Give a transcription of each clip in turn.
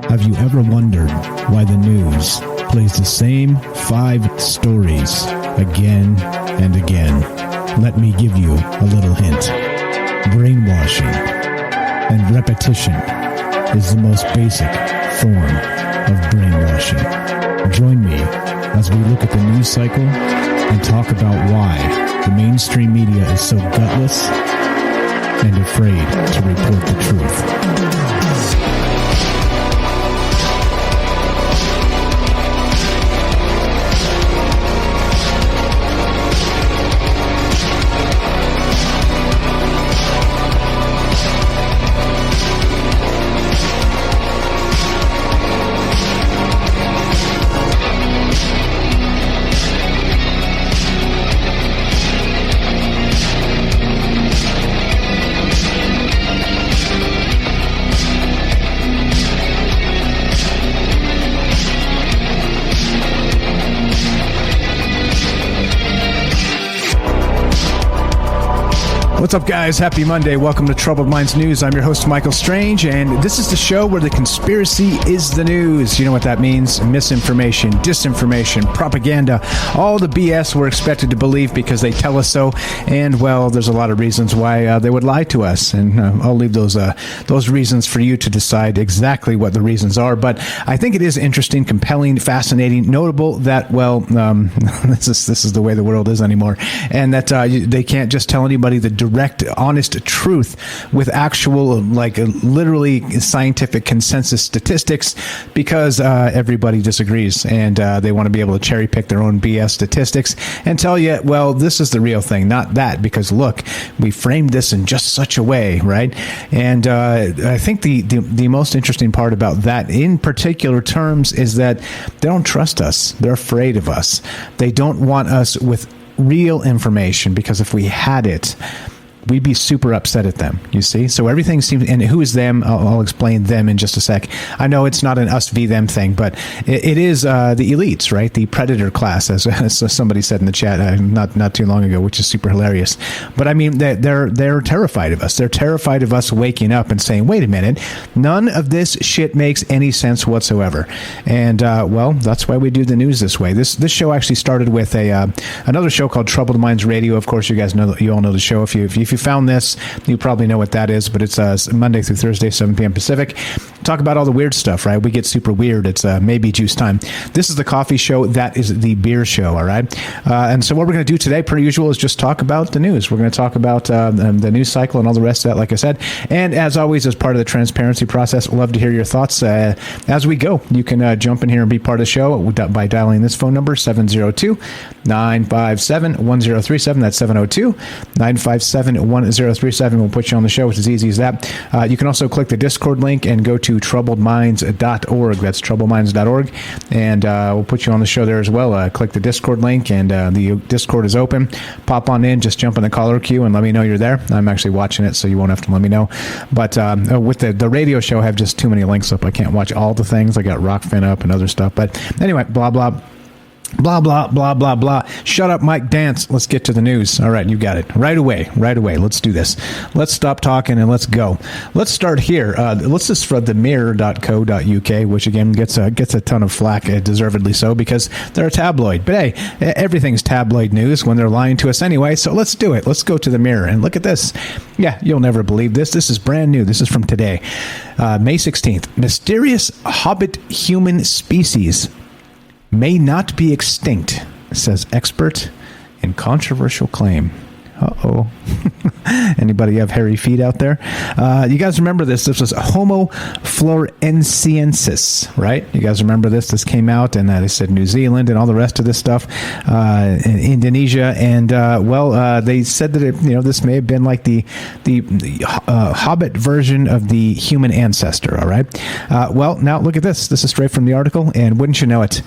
Have you ever wondered why the news plays the same 5 stories again and again? Let me give you a little hint. Brainwashing and repetition is the most basic form of brainwashing. Join me as we look at the news cycle and talk about why the mainstream media is so gutless and afraid to report the truth. What's up, guys? Happy Monday. Welcome to Troubled Minds News. I'm your host, Michael Strange, and this is the show where the conspiracy is the news. You know what that means? Misinformation, disinformation, propaganda, all the BS we're expected to believe because they tell us so. And, well, there's a lot of reasons why they would lie to us, and I'll leave those reasons for you to decide exactly what the reasons are. But I think it is interesting, compelling, fascinating, notable that, well, this is the way the world is anymore, and that they can't just tell anybody the direct, honest truth with actual, like, literally scientific consensus statistics because everybody disagrees, and they want to be able to cherry pick their own BS statistics and tell you, well, this is the real thing, not that, because look, we framed this in just such a way, right? And I think the most interesting part about that in particular terms is that they don't trust us. They're afraid of us. They don't want us with real information, because if we had it, we'd be super upset at them, you see? So everything seems... And who is them? I'll explain them in just a sec. I know it's not an us v them thing, but it is the elites, right? The predator class, as somebody said in the chat not too long ago, which is super hilarious. But I mean, they're terrified of us. They're terrified of us waking up and saying, wait a minute, none of this shit makes any sense whatsoever. And, well, that's why we do the news this way. This show actually started with another show called Troubled Minds Radio. Of course, you guys know, you all know the show. If you found this, you probably know what that is, but it's Monday through Thursday, 7 p.m. Pacific. Talk about all the weird stuff, right? We get super weird. It's maybe juice time. This is the coffee show. That is the beer show, all right? And so what we're going to do today, per usual, is just talk about the news. We're going to talk about the news cycle and all the rest of that, like I said. And as always, as part of the transparency process, love to hear your thoughts as we go. You can jump in here and be part of the show by dialing this phone number, 702-957-1037. That's 702-957-1037. We'll put you on the show. It's as easy as that. You can also click the Discord link and go to troubledminds.org. That's troubledminds.org. And we'll put you on the show there as well. Click the Discord link, and the Discord is open. Pop on in, just jump in the caller queue and let me know you're there. I'm actually watching it, so you won't have to let me know. But with the radio show, I have just too many links up. I can't watch all the things. I got Rockfin up and other stuff. But anyway, blah, blah. Blah, blah, blah, blah, blah. Shut up, Mike. Dance. Let's get to the news. All right, you got it. Right away. Let's do this. Let's stop talking and let's go. Let's start here. Let's just from the mirror.co.uk, which again gets a ton of flack, deservedly so, because they're a tabloid. But hey, everything's tabloid news when they're lying to us anyway, so let's do it. Let's go to the Mirror and look at this. Yeah, you'll never believe this. This is brand new. This is from today, May 16th. Mysterious Hobbit human species may not be extinct, says expert in controversial claim. Uh-oh. Anybody have hairy feet out there? You guys remember this? This was Homo floresiensis, right? You guys remember this? This came out, and they said New Zealand and all the rest of this stuff, in Indonesia, and they said that this may have been like the Hobbit version of the human ancestor. All right. Well, now look at this. This is straight from the article, and wouldn't you know it?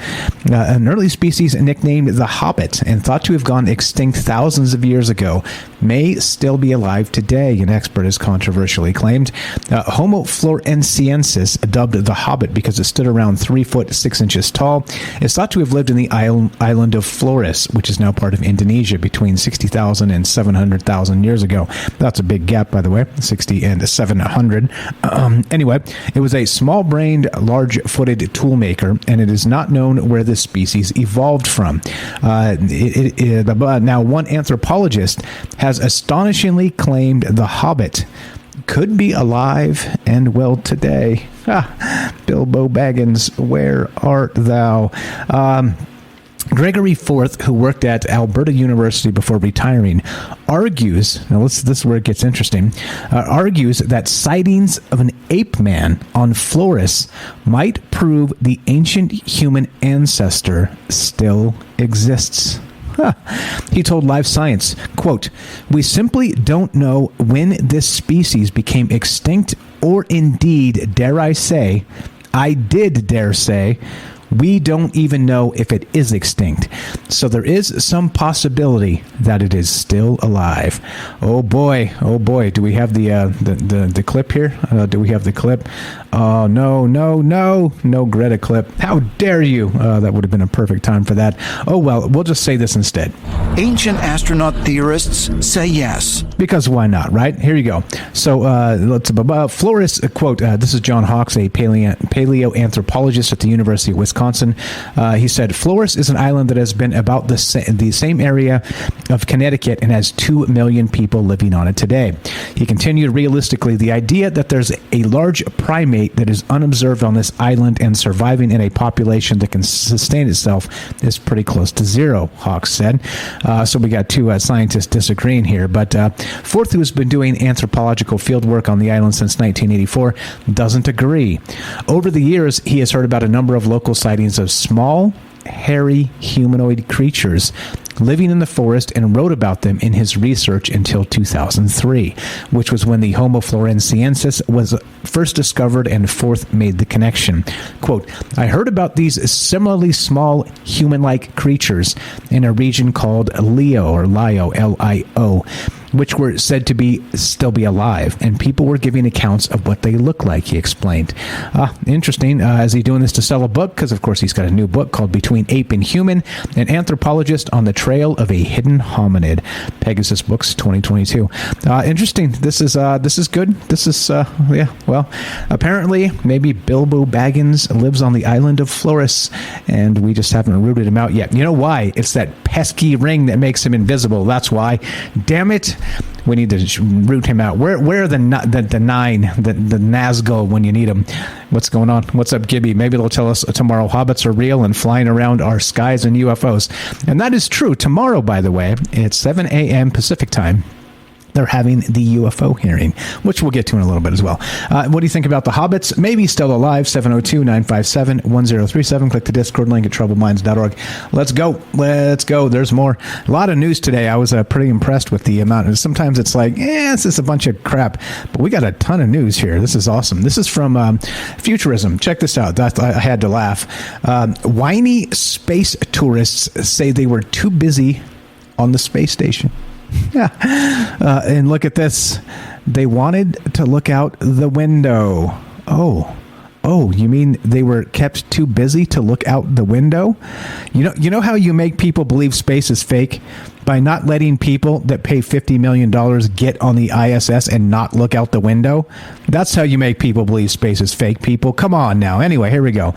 An early species nicknamed the Hobbit and thought to have gone extinct thousands of years ago ago may still be alive today, an expert has controversially claimed. Homo floresiensis, dubbed the Hobbit because it stood around 3 foot 6 inches tall, is thought to have lived in the island of Flores, which is now part of Indonesia, between 60,000 and 700,000 years ago. That's a big gap, by the way, 60 and 700. Anyway, it was a small-brained, large-footed toolmaker, and it is not known where this species evolved from. Now, one anthropologist has astonishingly claimed the Hobbit could be alive and well today. Bilbo Baggins, where art thou? Gregory IV, who worked at Alberta University before retiring, argues, now this is where it gets interesting, argues that sightings of an ape man on Flores might prove the ancient human ancestor still exists. He told Live Science, quote, "We simply don't know when this species became extinct, or indeed, I did dare say, we don't even know if it is extinct. So there is some possibility that it is still alive." Oh boy, do we have the clip here? Do we have the clip? Oh, no Greta clip. How dare you? That would have been a perfect time for that. Oh well, we'll just say this instead. Ancient astronaut theorists say yes. Because why not, right? Here you go. So let's Flores, quote, this is John Hawks, a paleoanthropologist at the University of Wisconsin. He said, "Flores is an island that has been about the same area of Connecticut and has 2 million people living on it today." He continued, "Realistically, the idea that there's a large primate that is unobserved on this island and surviving in a population that can sustain itself is pretty close to zero," Hawks said. So we got two scientists disagreeing here. But Forth, who has been doing anthropological field work on the island since 1984, doesn't agree. Over the years, he has heard about a number of local sightings of small, hairy humanoid creatures living in the forest and wrote about them in his research until 2003, which was when the Homo floresiensis was first discovered, and Forth made the connection. Quote, "I heard about these similarly small human-like creatures in a region called Lio, L-I-O, which were said to still be alive, and people were giving accounts of what they look like," he explained. Interesting. Is he doing this to sell a book? Because, of course, he's got a new book called Between Ape and Human, an anthropologist on the trail of a hidden hominid. Pegasus Books, 2022. Interesting. This is good. This is, well, apparently, maybe Bilbo Baggins lives on the island of Flores, and we just haven't rooted him out yet. You know why? It's that pesky ring that makes him invisible. That's why. Damn it. We need to root him out. Where are the Nazgul when you need them? What's going on? What's up, Gibby? Maybe they'll tell us tomorrow hobbits are real and flying around our skies in UFOs. And that is true. Tomorrow, by the way, it's 7 a.m. Pacific time. They're having the UFO hearing, which we'll get to in a little bit as well. What do you think about the Hobbits? Maybe still alive. 702-957-1037. Click the Discord link at troubledminds.org. Let's go. There's more. A lot of news today. I was pretty impressed with the amount. Sometimes it's like, it's just a bunch of crap. But we got a ton of news here. This is awesome. This is from Futurism. Check this out. I had to laugh. Whiny space tourists say they were too busy on the space station. And look at this. They wanted to look out the window. Oh, you mean they were kept too busy to look out the window? You know how you make people believe space is fake? By not letting people that pay $50 million get on the ISS and not look out the window? That's how you make people believe space is fake, people. Come on now. Anyway, here we go.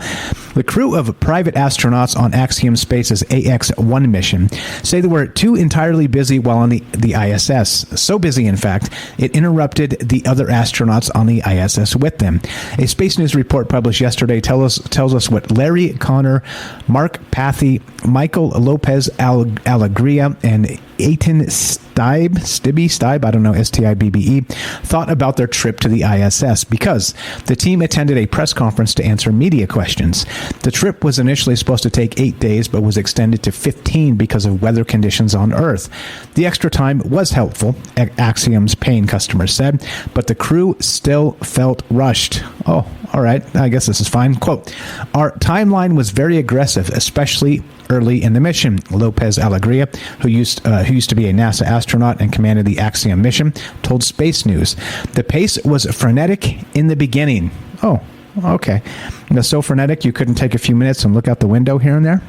The crew of private astronauts on Axiom Space's AX-1 mission say they were too entirely busy while on the ISS. So busy, in fact, it interrupted the other astronauts on the ISS with them. A Space News report published yesterday tells us what Larry Connor, Mark Pathy, Michael Lopez Alegria, and Aiton Stibbe, I don't know, Stibbe, thought about their trip to the ISS because the team attended a press conference to answer media questions. The trip was initially supposed to take 8 days, but was extended to 15 because of weather conditions on Earth. The extra time was helpful, Axiom's paying customers said, but the crew still felt rushed. Oh, all right, I guess this is fine. Quote, our timeline was very aggressive, especially early in the mission. Lopez Alegria, who used to be a NASA astronaut and commanded the Axie mission, told Space News. The pace was frenetic in the beginning. Oh, okay. It was so frenetic you couldn't take a few minutes and look out the window here and there?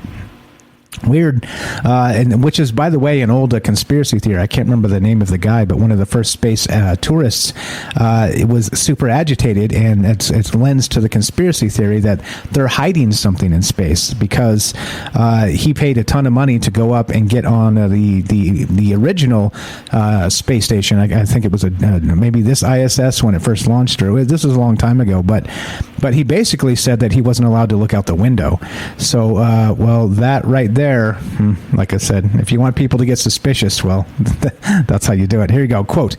Weird, and which is, by the way, an old conspiracy theory. I can't remember the name of the guy, but one of the first space tourists it was super agitated, and it's lends to the conspiracy theory that they're hiding something in space because he paid a ton of money to go up and get on the original space station. I think it was maybe this ISS when it first launched, or this was a long time ago. But he basically said that he wasn't allowed to look out the window. So, well, that right there. Like I said, if you want people to get suspicious, well, that's how you do it. Here you go. Quote,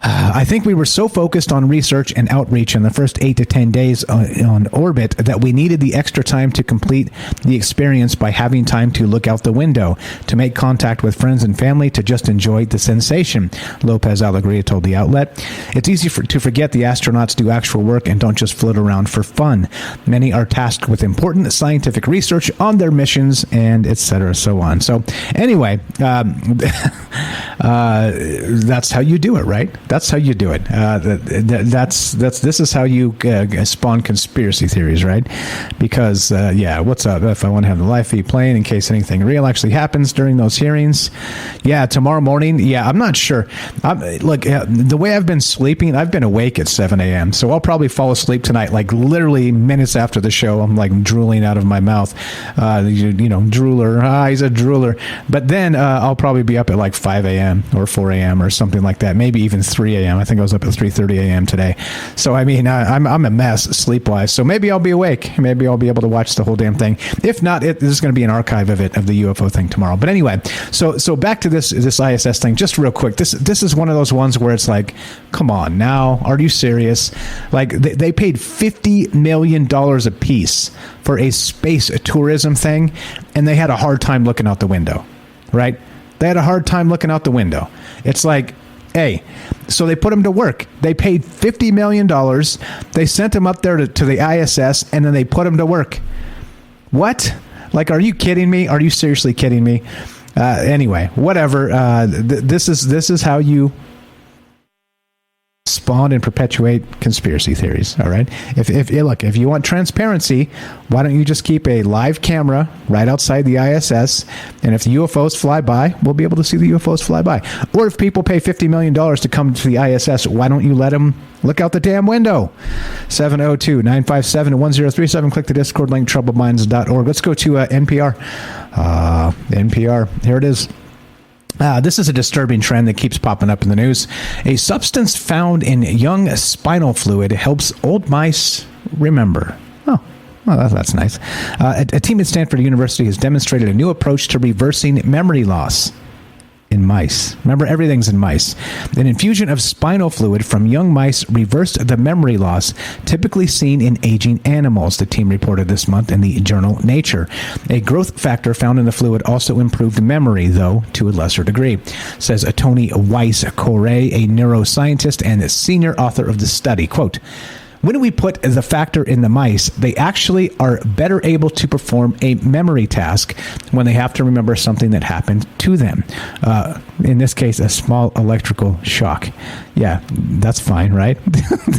I think we were so focused on research and outreach in the first 8 to 10 days on orbit that we needed the extra time to complete the experience by having time to look out the window, to make contact with friends and family, to just enjoy the sensation, Lopez Alegria told the outlet. It's easy to forget the astronauts do actual work and don't just float around for fun. Many are tasked with important scientific research on their missions, and etc. so on. So anyway, that's how you do it, right? That's how you do it. This is how you spawn conspiracy theories, right? Because what's up? If I want to have the live feed playing in case anything real actually happens during those hearings, tomorrow morning. I'm not sure. The way I've been sleeping, I've been awake at 7 a.m. So I'll probably fall asleep tonight, like literally minutes after the show. I'm like drooling out of my mouth. Drooler. He's a drooler. But then I'll probably be up at like 5 a.m. or 4 a.m. or something like that. Maybe even 3 a.m. I think I was up at 3:30 a.m. today. So, I mean, I'm a mess sleep-wise. So maybe I'll be awake. Maybe I'll be able to watch the whole damn thing. If not, there's going to be an archive of the UFO thing tomorrow. But anyway, so back to this ISS thing, just real quick. This is one of those ones where it's like, come on now, are you serious? Like, they paid $50 million a piece for a space tourism thing, and they had a hard time looking out the window, right? They had a hard time looking out the window. It's like, hey, so they put him to work. They paid $50 million. They sent him up there to the ISS, and then they put him to work. What? Like, are you kidding me? Are you seriously kidding me? Anyway, whatever. This is how you spawn and perpetuate conspiracy theories. All right. If you want transparency, why don't you just keep a live camera right outside the ISS, and if the UFOs fly by, we'll be able to see the UFOs fly by. Or if people pay $50 million to come to the ISS, why don't you let them look out the damn window? 702-957-1037. Click the Discord link, troubledminds.org. Let's go to NPR. NPR. Here it is. This is a disturbing trend that keeps popping up in the news. A substance found in young spinal fluid helps old mice remember. Oh, well, that's nice. A team at Stanford University has demonstrated a new approach to reversing memory loss in mice. Remember, everything's in mice. An infusion of spinal fluid from young mice reversed the memory loss typically seen in aging animals, the team reported this month in the journal Nature. A growth factor found in the fluid also improved memory, though to a lesser degree, says Tony Weiss-Corey, a neuroscientist and senior author of the study. Quote, when we put the factor in the mice, they actually are better able to perform a memory task when they have to remember something that happened to them. In this case, a small electrical shock. Yeah, that's fine, right?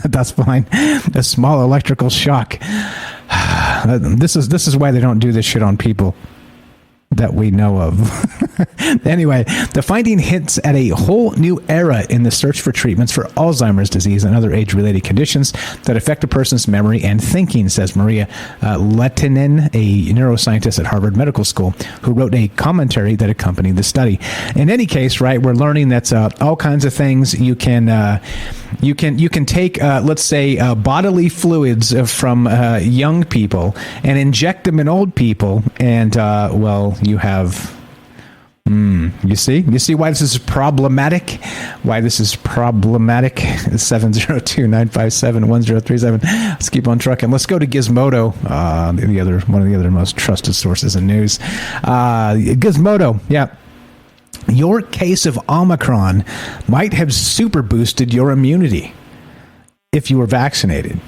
That's fine. A small electrical shock. This is why they don't do this shit on people that we know of. Anyway, the finding hints at a whole new era in the search for treatments for Alzheimer's disease and other age-related conditions that affect a person's memory and thinking, says Maria Lehtinen, a neuroscientist at Harvard Medical School, who wrote a commentary that accompanied the study. In any case, right, we're learning that all kinds of things you can take, let's say, bodily fluids from young people and inject them in old people, and you have. You see why this is problematic? 702-957-1037. Let's keep on trucking. Let's go to Gizmodo, one of the other most trusted sources in news. Gizmodo, yeah. Your case of Omicron might have super boosted your immunity if you were vaccinated.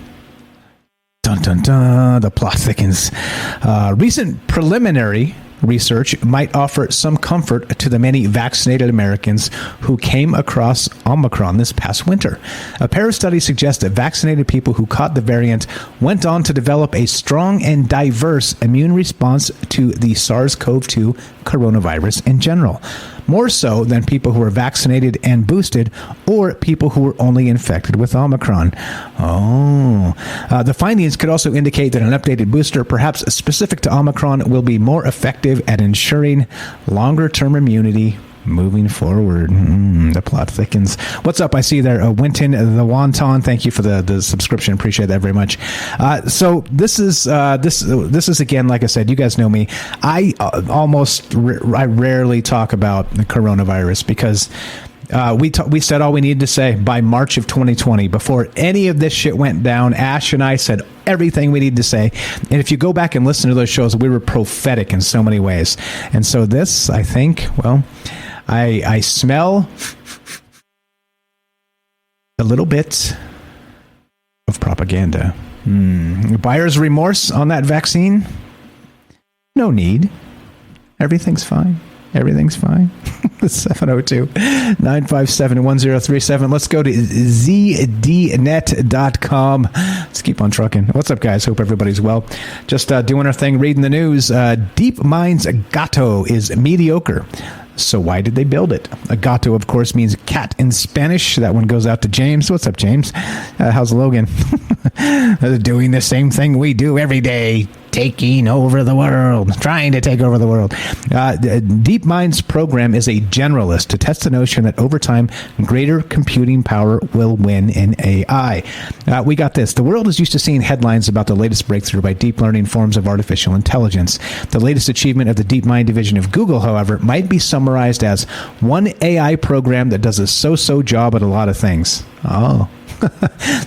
Dun, dun, dun. The plot thickens. Recent preliminary research might offer some comfort to the many vaccinated Americans who came across Omicron this past winter. A pair of studies suggest that vaccinated people who caught the variant went on to develop a strong and diverse immune response to the SARS-CoV-2 coronavirus in general, more so than people who were vaccinated and boosted or people who were only infected with Omicron. The findings could also indicate that an updated booster, perhaps specific to Omicron, will be more effective at ensuring longer-term immunity moving forward. The plot thickens. What's up? I see there, Winton the Wonton. Thank you for the subscription. Appreciate that very much. So this is again, like I said, you guys know me. I rarely talk about the coronavirus because we said all we needed to say by March of 2020. Before any of this shit went down, Ash and I said everything we needed to say. And if you go back and listen to those shows, we were prophetic in so many ways. And so this, I think, well, I smell a little bit of propaganda. Buyer's remorse on that vaccine? No need. Everything's fine. Everything's fine. 702-957-1037. Let's go to zdnet.com. Let's keep on trucking. What's up, guys? Hope everybody's well. Just doing our thing, reading the news. DeepMind's Gato is mediocre. So why did they build it? Gato, of course, means cat in Spanish. That one goes out to James. What's up, James? How's Logan? Doing the same thing we do every day. Taking over the world, trying to take over the world. DeepMind's program is a generalist to test the notion that over time, greater computing power will win in AI. We got this. The world is used to seeing headlines about the latest breakthrough by deep learning forms of artificial intelligence. The latest achievement of the DeepMind division of Google, however, might be summarized as one AI program that does a so-so job at a lot of things.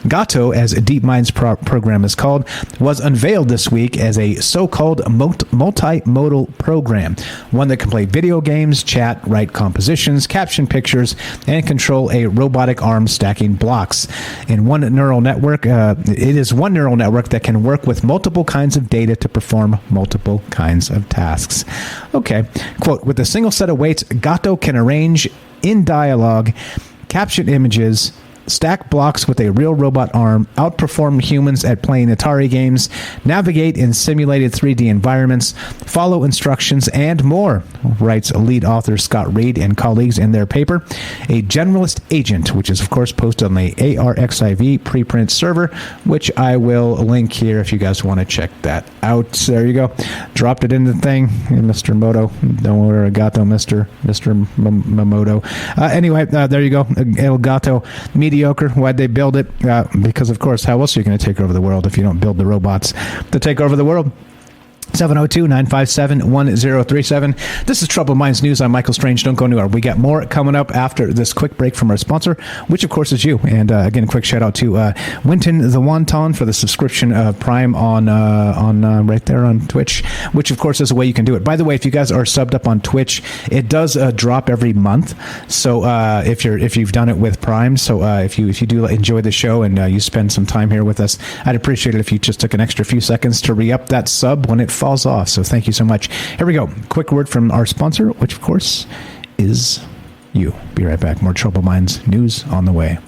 Gato, as DeepMind's program is called, was unveiled this week as a so-called multimodal program, one that can play video games, chat, write compositions, caption pictures, and control a robotic arm stacking blocks. In one neural network, it is one neural network that can work with multiple kinds of data to perform multiple kinds of tasks. Okay, quote, with a single set of weights, Gato can arrange in dialogue, caption images, stack blocks with a real robot arm, outperform humans at playing Atari games, navigate in simulated 3D environments, follow instructions, and more, writes lead author Scott Reed and colleagues in their paper. A generalist agent, which is, of course, posted on the ARXIV preprint server, which I will link here if you guys want to check that out. There you go. Dropped it in the thing. Mr. Moto. Don't worry, Gato, Mr. Momoto. Anyway, there you go. El Gato. Mediocre. Why'd they build it? Because, of course, how else are you going to take over the world if you don't build the robots to take over the world? 702-957-1037. This is Troubled Minds News. I'm Michael Strange. Don't go anywhere. We got more coming up after this quick break from our sponsor, which, of course, is you. And again, a quick shout out to Winton the Wonton for the subscription of Prime on right there on Twitch, which, of course, is a way you can do it. By the way, if you guys are subbed up on Twitch, it does drop every month. So if you've done it with Prime, so if you do enjoy the show and you spend some time here with us, I'd appreciate it if you just took an extra few seconds to re-up that sub when it falls off. So thank you so much. Here we go. Quick word from our sponsor, which of course is you. Be right back. More Troubled Minds news on the way.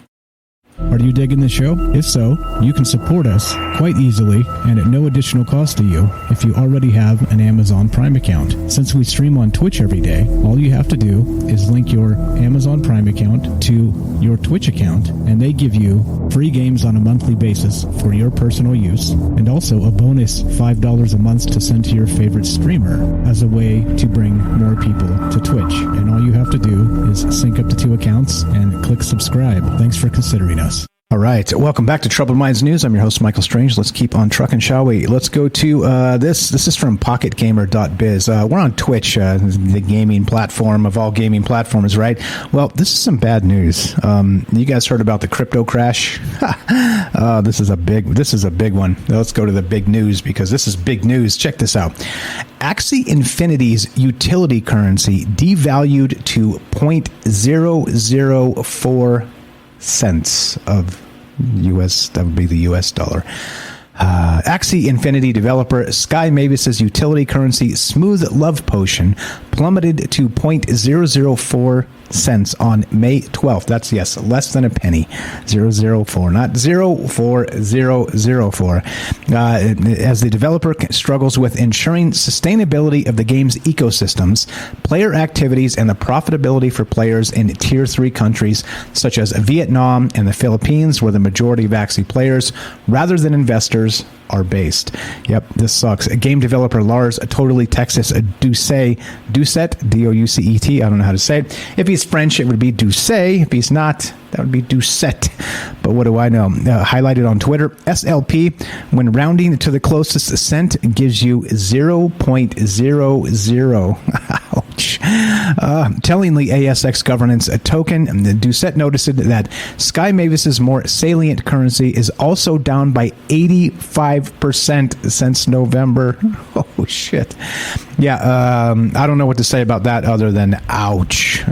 Are you digging the show? If so, you can support us quite easily and at no additional cost to you if you already have an Amazon Prime account. Since we stream on Twitch every day, all you have to do is link your Amazon Prime account to your Twitch account, and they give you free games on a monthly basis for your personal use, and also a bonus $5 a month to send to your favorite streamer as a way to bring more people to Twitch. And all you have to do is sync up to 2 accounts and click subscribe. Thanks for considering us. All right. Welcome back to Troubled Minds News. I'm your host, Michael Strange. Let's keep on trucking, shall we? Let's go to this. This is from pocketgamer.biz. We're on Twitch, the gaming platform of all gaming platforms, right? Well, this is some bad news. You guys heard about the crypto crash? This is a big one. Let's go to the big news because this is big news. Check this out. Axie Infinity's utility currency devalued to 0.004 cents of US, that would be the US dollar. Axie Infinity developer Sky Mavis's utility currency Smooth Love Potion plummeted to 0.004 cents on May 12th. That's, yes, less than a penny. 004, not 04004. As the developer struggles with ensuring sustainability of the game's ecosystems, player activities, and the profitability for players in Tier 3 countries such as Vietnam and the Philippines, where the majority of Axie players, rather than investors, are based. Yep, this sucks. Game developer Lars Totally Texas Doucet, D-O-U-C-E-T, I don't know how to say it. If he's French, it would be Doucet. If he's not, that would be Doucet. But what do I know? Highlighted on Twitter, SLP, when rounding to the closest cent, gives you 0.00. Ouch. Tellingly, ASX governance token, Doucet noticed that Sky Mavis's more salient currency is also down by 85% since November. Oh, shit. Yeah, I don't know what to say about that other than ouch.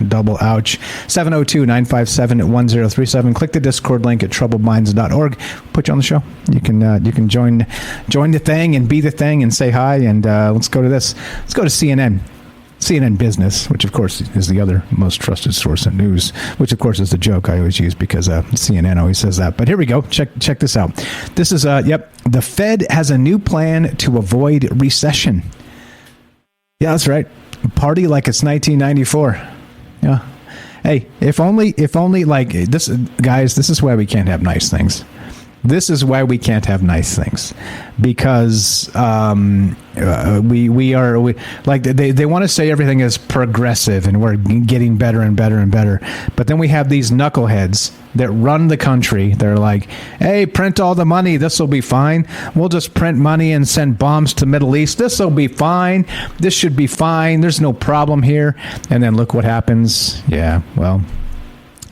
Double ouch. 702-957-1037. Click the Discord link at troubledminds.org. Put you on the show. You can join the thing and be the thing and say hi. And let's go to this. Let's go to CNN. CNN Business, which of course is the other most trusted source of news, which of course is the joke I always use because CNN always says that. But here we go. Check this out. This is, the Fed has a new plan to avoid recession. Yeah, that's right. Party like it's 1994. Yeah. Hey, if only like this, guys, this is why we can't have nice things. This is why we can't have nice things, because we like they want to say everything is progressive and we're getting better and better and better, but then we have these knuckleheads that run the country. They're like, hey, print all the money, this will be fine. We'll just print money and send bombs to the Middle East. This will be fine. This should be fine. There's no problem here. And then look what happens. Yeah, well.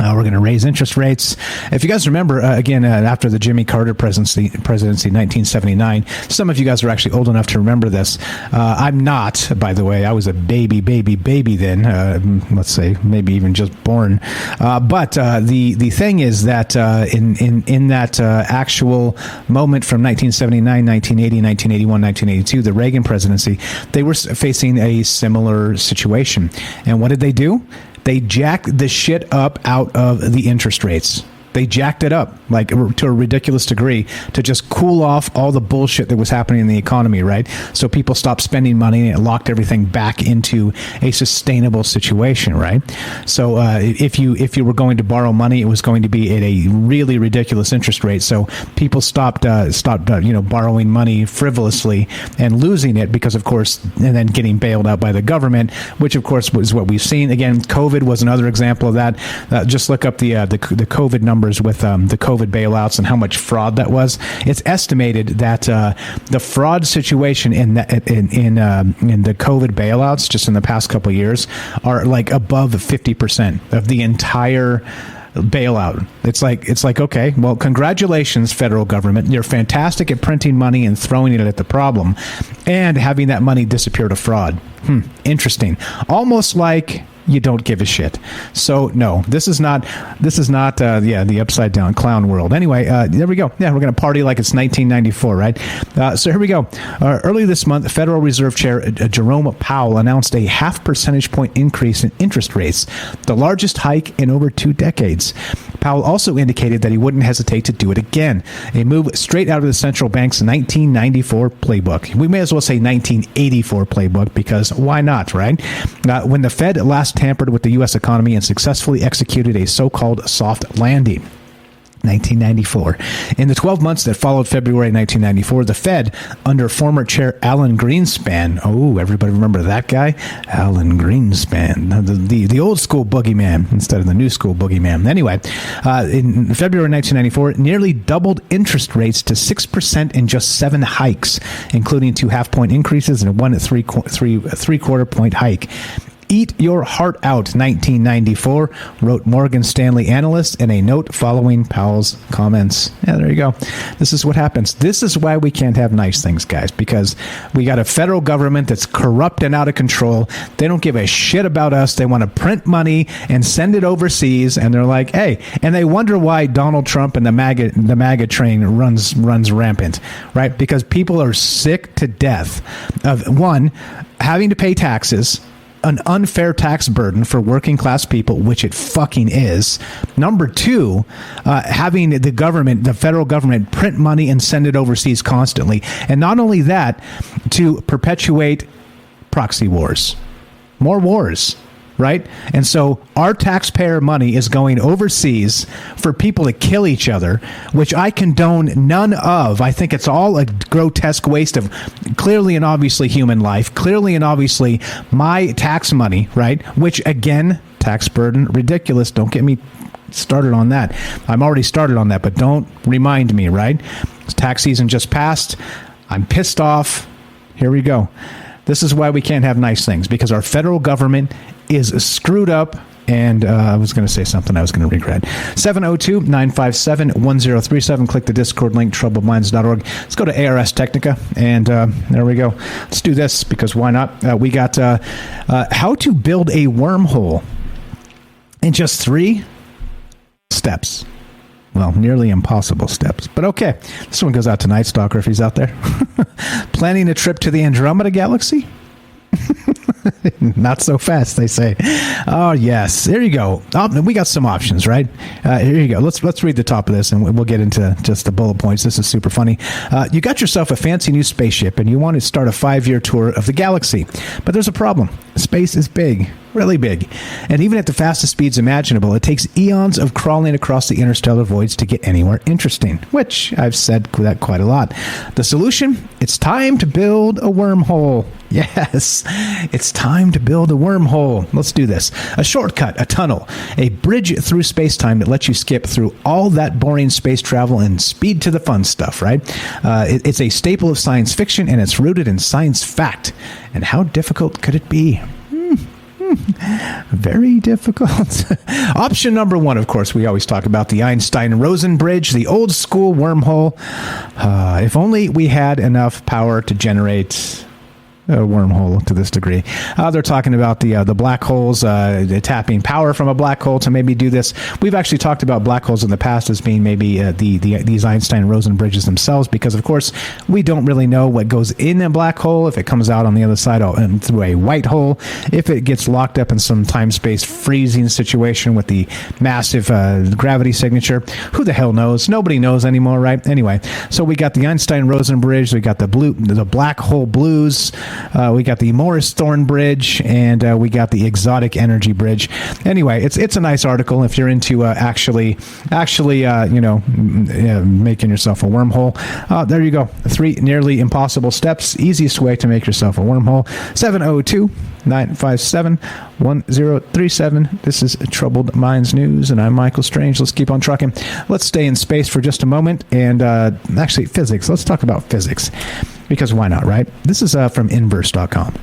We're going to raise interest rates. If you guys remember, again, after the Jimmy Carter presidency, 1979, some of you guys are actually old enough to remember this. I'm not, by the way. I was a baby then. Let's say maybe even just born. But the thing is that in that actual moment from 1979, 1980, 1981, 1982, the Reagan presidency, they were facing a similar situation. And what did they do? They jacked the shit up out of the interest rates. They jacked it up, like, to a ridiculous degree to just cool off all the bullshit that was happening in the economy, right? So people stopped spending money and it locked everything back into a sustainable situation, right? So if you were going to borrow money, it was going to be at a really ridiculous interest rate. So people stopped borrowing money frivolously and losing it because, of course, and then getting bailed out by the government, which of course was what we've seen. Again, COVID was another example of that. Just look up the COVID numbers with the COVID bailouts and how much fraud that was. It's estimated that the fraud situation in the COVID bailouts just in the past couple of years are like above 50% of the entire bailout. It's like, okay, well, congratulations, federal government. You're fantastic at printing money and throwing it at the problem and having that money disappear to fraud. Interesting. Almost like you don't give a shit. So no, this is not the upside down clown world. Anyway, there we go. Yeah, we're going to party like it's 1994, right? So here we go. Early this month, Federal Reserve Chair Jerome Powell announced a 0.5 percentage point increase in interest rates, the largest hike in over 2 decades. Powell also indicated that he wouldn't hesitate to do it again, a move straight out of the central bank's 1994 playbook. We may as well say 1984 playbook because why not, right? When the Fed last tampered with the U.S. economy and successfully executed a so-called soft landing. 1994. In the 12 months that followed February 1994, the Fed, under former Chair Alan Greenspan, oh, everybody remember that guy? Alan Greenspan, the old school boogeyman instead of the new school boogeyman. Anyway, in February 1994, nearly doubled interest rates to 6% in just 7 hikes, including 2 half-point increases and 1 3/4 point hike. Eat your heart out, 1994, wrote Morgan Stanley analyst in a note following Powell's comments. Yeah, there you go. This is what happens. This is why we can't have nice things, guys, because we got a federal government that's corrupt and out of control. They don't give a shit about us. They want to print money and send it overseas, and they're like, hey, and they wonder why Donald Trump and the MAGA train runs rampant, right? Because people are sick to death of, one, having to pay taxes, an unfair tax burden for working class people, which it fucking is. Number two, having the federal government print money and send it overseas constantly. And not only that, to perpetuate proxy wars, more wars. Right? And so our taxpayer money is going overseas for people to kill each other, which I condone none of. I think it's all a grotesque waste of clearly and obviously human life, clearly and obviously my tax money, right? Which, again, tax burden, ridiculous. Don't get me started on that. I'm already started on that, but don't remind me, right? Tax season just passed. I'm pissed off. Here we go. This is why we can't have nice things, because our federal government is screwed up. And I was going to say something I was going to regret. 702-957-1037. Click the Discord link, troubledminds.org. Let's go to ARS Technica. And there we go. Let's do this, because why not? We got how to build a wormhole in just 3 steps. Well, nearly impossible steps. But okay, this one goes out to Night Stalker if he's out there. Planning a trip to the Andromeda Galaxy? Not so fast, they say. Oh, yes. There you go. Oh, we got some options, right? Here you go. Let's read the top of this, and we'll get into just the bullet points. This is super funny. You got yourself a fancy new spaceship, and you want to start a 5-year tour of the galaxy. But there's a problem. Space is big. Really big. And even at the fastest speeds imaginable, it takes eons of crawling across the interstellar voids to get anywhere interesting, which I've said that quite a lot. The solution? It's time to build a wormhole. Yes, it's time to build a wormhole. Let's do this. A shortcut, a tunnel, a bridge through space-time that lets you skip through all that boring space travel and speed to the fun stuff, right? It's a staple of science fiction, and it's rooted in science fact. And how difficult could it be? Very difficult. Option number 1, of course, we always talk about the Einstein-Rosen bridge, the old school wormhole. If only we had enough power to generate a wormhole to this degree. They're talking about the black holes, tapping power from a black hole to maybe do this. We've actually talked about black holes in the past as being maybe these Einstein-Rosen bridges themselves, because of course we don't really know what goes in a black hole, if it comes out on the other side through a white hole, if it gets locked up in some time-space freezing situation with the massive gravity signature. Who the hell knows? Nobody knows anymore, right? Anyway, so we got the Einstein-Rosen bridge, we got the black hole blues. We got the Morris Thorne Bridge, and we got the Exotic Energy Bridge. Anyway, it's a nice article if you're into actually making yourself a wormhole. There you go. 3 nearly impossible steps. Easiest way to make yourself a wormhole. 702-957-1037. This is Troubled Minds News, and I'm Michael Strange. Let's keep on trucking. Let's stay in space for just a moment, and actually physics. Let's talk about physics. Because why not, right? This is from inverse.com.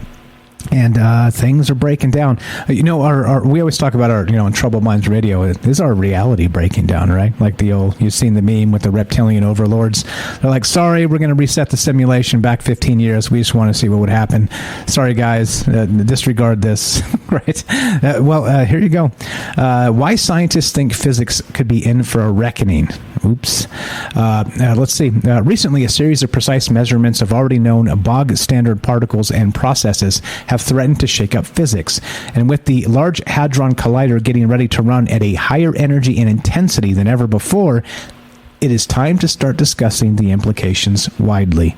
And things are breaking down. We always talk about our, in Troubled Minds Radio, this is our reality breaking down, right? Like you've seen the meme with the reptilian overlords. They're like, sorry, we're going to reset the simulation back 15 years. We just want to see what would happen. Sorry, guys, disregard this, right? Here you go. Why scientists think physics could be in for a reckoning. Oops. Let's see. Recently, a series of precise measurements of already known bog standard particles and processes have threatened to shake up physics. And with the Large Hadron Collider getting ready to run at a higher energy and intensity than ever before, it is time to start discussing the implications widely.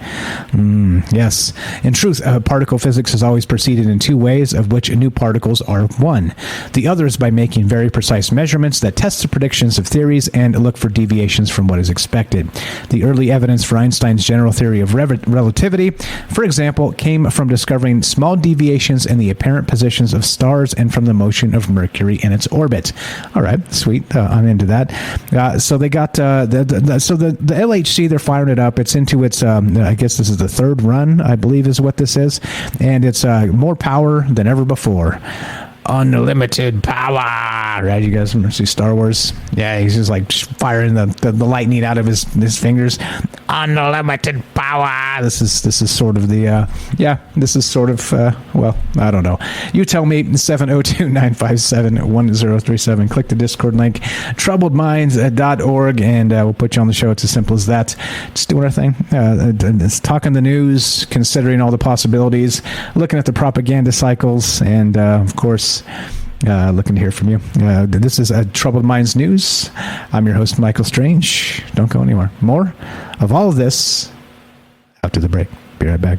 Yes. In truth, particle physics has always proceeded in 2 ways, of which new particles are one. The other is by making very precise measurements that test the predictions of theories and look for deviations from what is expected. The early evidence for Einstein's general theory of relativity, for example, came from discovering small deviations in the apparent positions of stars and from the motion of Mercury in its orbit. All right, sweet. I'm into that. So they got so the LHC, they're firing it up. It's into its, I guess this is the third run, I believe is what this is. And it's more power than ever before. Unlimited power, right? You guys see Star Wars? Yeah, he's just like firing the lightning out of his fingers. Unlimited power. This is sort of the this is sort of well, I don't know. You tell me. 702-957-1037. Click the Discord link, troubledminds.org, and we'll put you on the show. It's as simple as that. Just doing our thing. It's talking the news, considering all the possibilities, looking at the propaganda cycles, and of course, looking to hear from you. This is Troubled Minds News. I'm your host, Michael Strange. Don't go anywhere. More of all of this after the break. Be right back.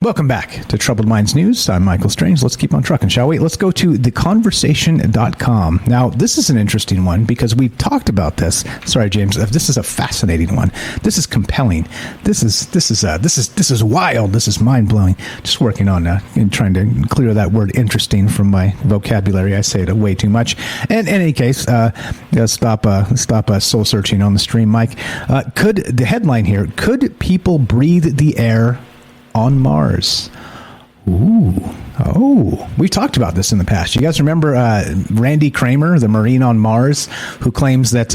Welcome back to Troubled Minds News. I'm Michael Strange. Let's keep on trucking, shall we? Let's go to theconversation.com. Now, this is an interesting one because we've talked about this. Sorry, James. This is a fascinating one. This is compelling. This is wild. This is mind blowing. Just working on and trying to clear that word "interesting" from my vocabulary. I say it way too much. And in any case, stop soul searching on the stream, Mike. The headline here: Could people breathe the air on Mars? Ooh. Oh, we've talked about this in the past. You guys remember Randy Kramer, the Marine on Mars, who claims that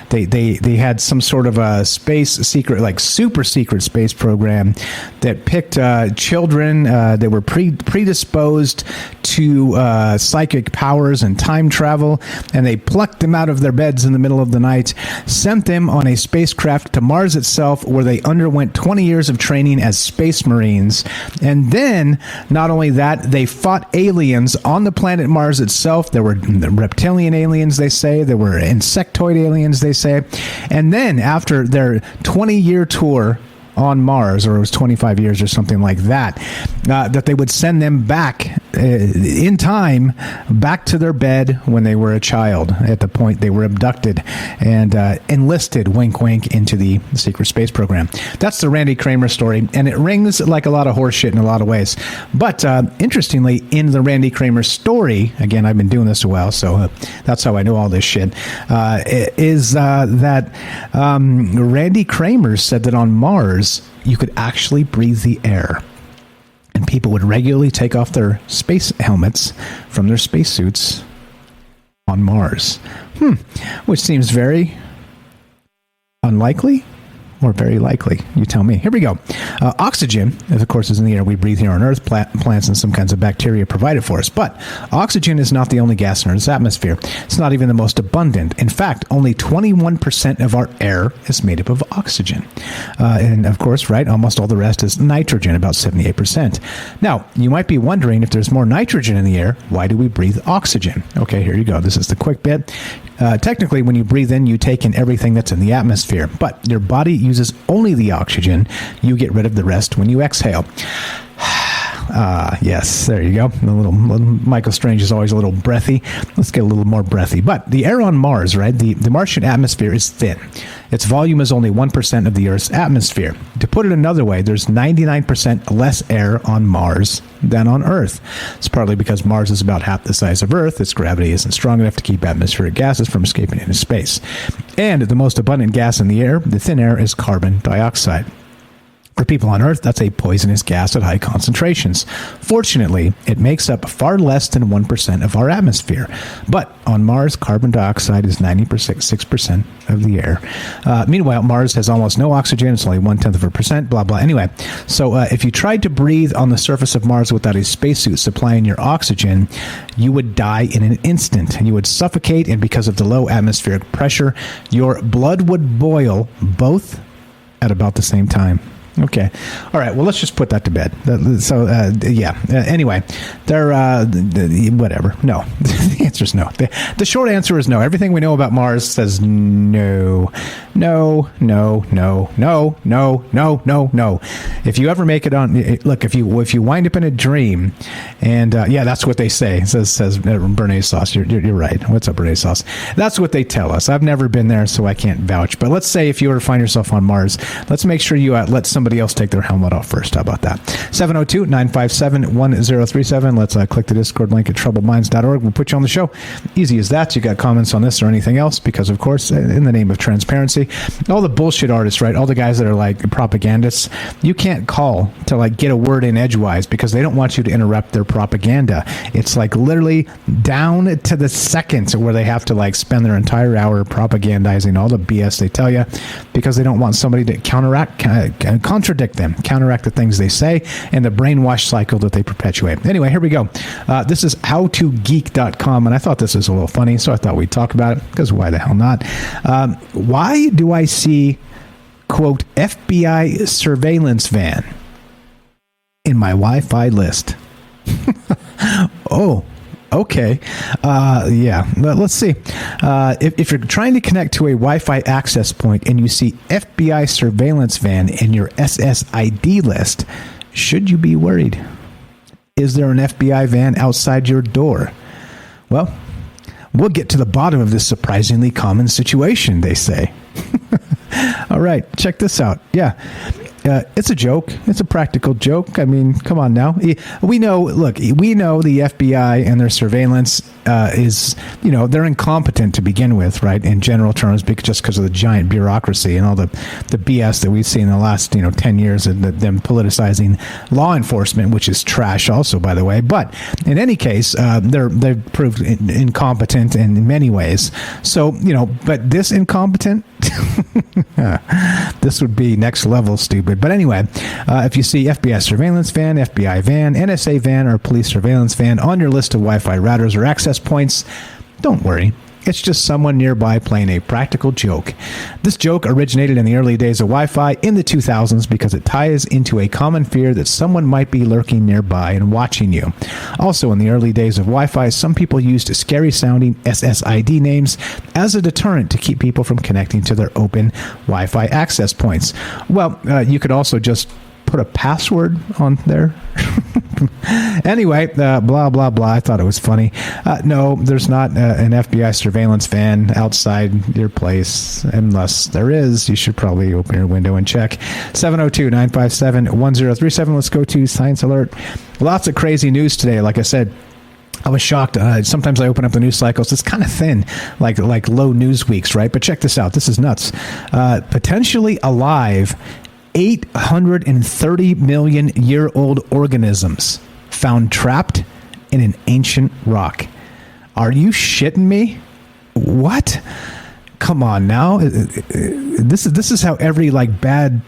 they had some sort of a space secret, like super secret space program that picked children that were predisposed to psychic powers and time travel, and they plucked them out of their beds in the middle of the night, sent them on a spacecraft to Mars itself, where they underwent 20 years of training as space Marines, and then not only that, they fought aliens on the planet Mars itself. There were reptilian aliens, they say. There were insectoid aliens, they say. And then after their 20-year tour on Mars, or it was 25 years or something like that, that they would send them back in time, back to their bed when they were a child, at the point they were abducted and enlisted, wink, wink, into the secret space program. That's the Randy Kramer story, and it rings like a lot of horse shit in a lot of ways. But interestingly, in the Randy Kramer story, again, I've been doing this a while, so that's how I know all this shit, is that Randy Kramer said that on Mars, you could actually breathe the air. And people would regularly take off their space helmets from their spacesuits on Mars. Which seems very unlikely or very likely. You tell me. Here we go. Oxygen, of course, is in the air we breathe here on Earth. Plants and some kinds of bacteria provide it for us. But oxygen is not the only gas in Earth's atmosphere. It's not even the most abundant. In fact, only 21% of our air is made up of oxygen. And of course, right, almost all the rest is nitrogen, about 78%. Now, you might be wondering, if there's more nitrogen in the air, why do we breathe oxygen? Okay, here you go. This is the quick bit. Technically, when you breathe in, you take in everything that's in the atmosphere, but your body uses only the oxygen. You get rid of the rest when you exhale. Yes, there you go. Little Michael Strange is always a little breathy. Let's get a little more breathy. But the air on Mars, right? The Martian atmosphere is thin. Its volume is only 1% of the Earth's atmosphere. To put it another way, there's 99% less air on Mars than on Earth. It's partly because Mars is about half the size of Earth. Its gravity isn't strong enough to keep atmospheric gases from escaping into space. And the most abundant gas in the air, the thin air, is carbon dioxide. For people on Earth, that's a poisonous gas at high concentrations. Fortunately, it makes up far less than 1% of our atmosphere. But on Mars, carbon dioxide is 96% of the air. Meanwhile, Mars has almost no oxygen. It's only 0.1%, blah, blah. Anyway, so if you tried to breathe on the surface of Mars without a spacesuit supplying your oxygen, you would die in an instant, and you would suffocate, and because of the low atmospheric pressure, your blood would boil both at about the same time. Okay. All right. Well, let's just put that to bed. So, yeah. Anyway, they're whatever. No. The answer is no. The short answer is no. Everything we know about Mars says no. No, no, no, no, no, no, no, no. If you ever make it on, look, if you wind up in a dream, and yeah, that's what they say. It says Bernaise sauce. You're right. What's up, Bernaise sauce? That's what they tell us. I've never been there, so I can't vouch. But let's say if you were to find yourself on Mars, let's make sure you let somebody else take their helmet off first. How about that? 702-957-1037. Let's click the Discord link at troubledminds.org. We'll put you on the show. show. Easy as that. You got comments on this or anything else? Because, of course, in the name of transparency, all the bullshit artists, right? All the guys that are like propagandists, you can't call to like get a word in edgewise because they don't want you to interrupt their propaganda. It's like literally down to the second where they have to like spend their entire hour propagandizing all the BS they tell you because they don't want somebody to contradict them, counteract the things they say, and the brainwash cycle that they perpetuate. Anyway, here we go. This is howtogeek.com, and I thought this was a little funny, so I thought we'd talk about it, because why the hell not? Why do I see, quote, FBI surveillance van in my Wi-Fi list? Oh, okay. Yeah. Let's see. If you're trying to connect to a Wi-Fi access point and you see FBI surveillance van in your SSID list, should you be worried? Is there an FBI van outside your door? Well, we'll get to the bottom of this surprisingly common situation, they say. All right, check this out. Yeah. It's a joke. It's a practical joke. I mean, come on now. We know the FBI and their surveillance is, they're incompetent to begin with, right? In general terms, just because of the giant bureaucracy and all the BS that we've seen in the last, 10 years and them politicizing law enforcement, which is trash also, by the way. But in any case, they've proved incompetent in many ways. So, but this incompetent, this would be next level stupid. But anyway, if you see FBI surveillance van, FBI van, NSA van, or police surveillance van on your list of Wi-Fi routers or access points, don't worry. It's just someone nearby playing a practical joke. This joke originated in the early days of Wi-Fi in the 2000s because it ties into a common fear that someone might be lurking nearby and watching you. Also, in the early days of Wi-Fi, some people used scary-sounding SSID names as a deterrent to keep people from connecting to their open Wi-Fi access points. Well, you could also just put a password on there. Anyway, blah, blah, blah. I thought it was funny. No, there's not an FBI surveillance van outside your place. Unless there is, you should probably open your window and check. 702-957-1037. Let's go to Science Alert. Lots of crazy news today. Like I said, I was shocked. Sometimes I open up the news cycles. It's kind of thin, like low news weeks, right? But check this out. This is nuts. Potentially alive 830 million year old organisms found trapped in an ancient rock. Are you shitting me? What? Come on now. This is how every bad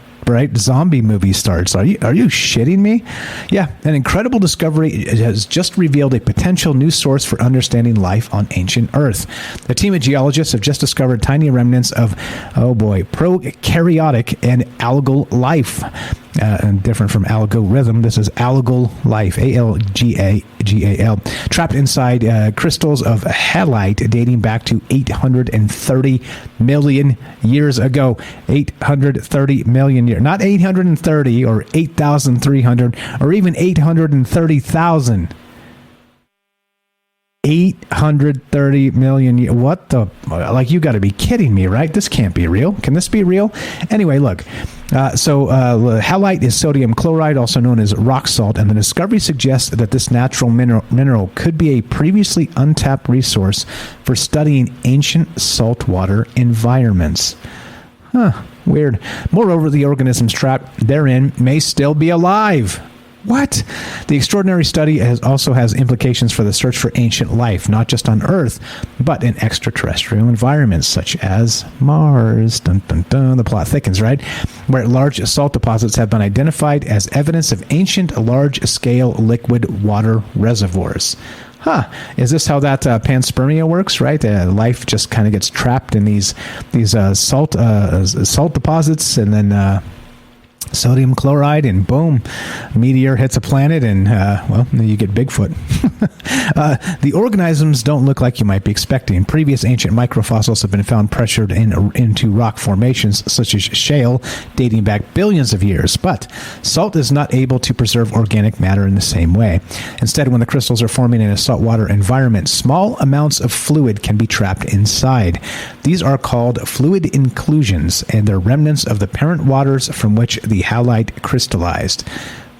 zombie movie starts. Are you shitting me? Yeah, an incredible discovery has just revealed a potential new source for understanding life on ancient Earth. A team of geologists have just discovered tiny remnants of, prokaryotic and algal life. And different from algorithm, this is algal life, ALGAGAL, trapped inside crystals of halite dating back to 830 million years ago. 830 million years, not 830 or 8,300 or even 830,000. 830 million years. What the? You got to be kidding me, right? This can't be real. Can this be real? Anyway, look. Halite is sodium chloride, also known as rock salt, and the discovery suggests that this natural mineral could be a previously untapped resource for studying ancient saltwater environments. Huh. Weird. Moreover, the organisms trapped therein may still be alive. What? The extraordinary study also has implications for the search for ancient life, not just on Earth, but in extraterrestrial environments such as Mars. Dun, dun, dun. The plot thickens, right? Where large salt deposits have been identified as evidence of ancient, large-scale liquid water reservoirs. Huh. Is this how that panspermia works, right? Life just kind of gets trapped in these salt deposits, and then sodium chloride, and boom, meteor hits a planet, and you get Bigfoot. The organisms don't look like you might be expecting. Previous ancient microfossils have been found pressured into rock formations such as shale dating back billions of years, but salt is not able to preserve organic matter in the same way. Instead, when the crystals are forming in a saltwater environment, small amounts of fluid can be trapped inside. These are called fluid inclusions, and they're remnants of the parent waters from which the halite crystallized.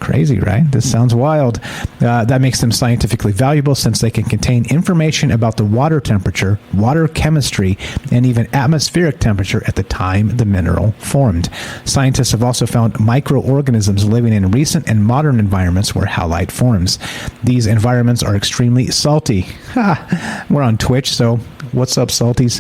Crazy, right? This sounds wild. That makes them scientifically valuable since they can contain information about the water temperature, water chemistry, and even atmospheric temperature at the time the mineral formed. Scientists have also found microorganisms living in recent and modern environments where halite forms. These environments are extremely salty. We're on Twitch, so what's up, salties?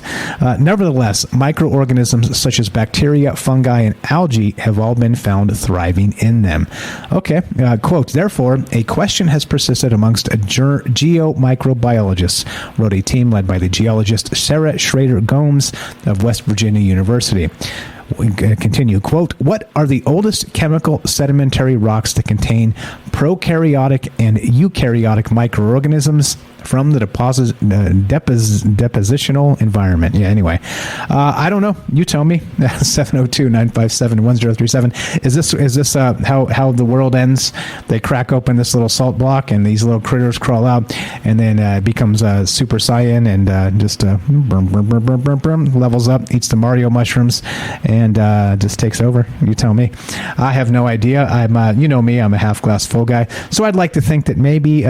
Nevertheless, microorganisms such as bacteria, fungi, and algae have all been found thriving in them. Okay, quote, therefore, a question has persisted amongst geomicrobiologists, wrote a team led by the geologist Sarah Schrader Gomes of West Virginia University. We continue, quote, what are the oldest chemical sedimentary rocks that contain prokaryotic and eukaryotic microorganisms from the depositional environment? Yeah, anyway. I don't know. You tell me. 702-957-1037. Is this how the world ends? They crack open this little salt block and these little critters crawl out, and then it becomes Super Saiyan and just levels up, eats the Mario mushrooms, and just takes over. You tell me. I have no idea. I'm you know me, I'm a half glass full guy, so I'd like to think that maybe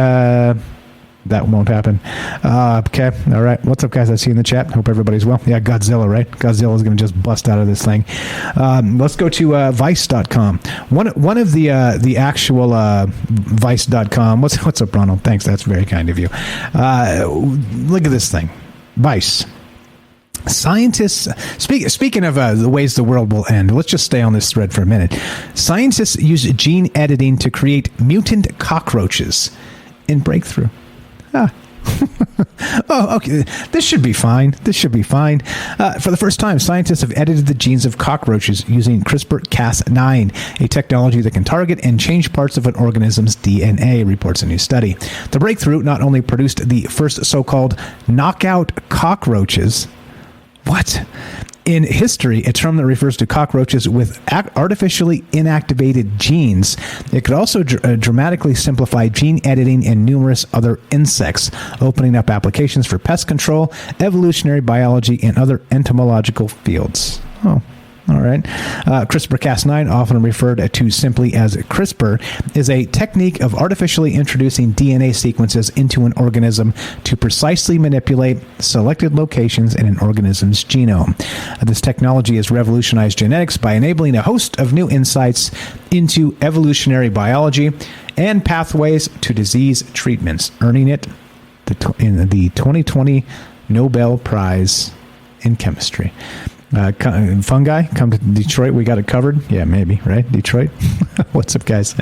that won't happen. Okay. All right. What's up, guys? I see you in the chat. Hope everybody's well. Yeah, Godzilla, right? Godzilla's going to just bust out of this thing. Let's go to Vice.com. One of the actual Vice.com. What's up, Ronald? Thanks. That's very kind of you. Look at this thing. Vice. Scientists, speaking of the ways the world will end, let's just stay on this thread for a minute. Scientists use gene editing to create mutant cockroaches in breakthrough. Oh, okay. This should be fine. For the first time, scientists have edited the genes of cockroaches using CRISPR-Cas9, a technology that can target and change parts of an organism's DNA, reports a new study. The breakthrough not only produced the first so-called knockout cockroaches. What? In history, a term that refers to cockroaches with artificially inactivated genes. It could also dramatically simplify gene editing in numerous other insects, opening up applications for pest control, evolutionary biology, and other entomological fields. Oh, all right. CRISPR-Cas9, often referred to simply as CRISPR, is a technique of artificially introducing DNA sequences into an organism to precisely manipulate selected locations in an organism's genome. This technology has revolutionized genetics by enabling a host of new insights into evolutionary biology and pathways to disease treatments, earning it in the 2020 Nobel Prize in Chemistry. Fungi, come to Detroit. We got it covered. Yeah, maybe, right? Detroit. What's up, guys?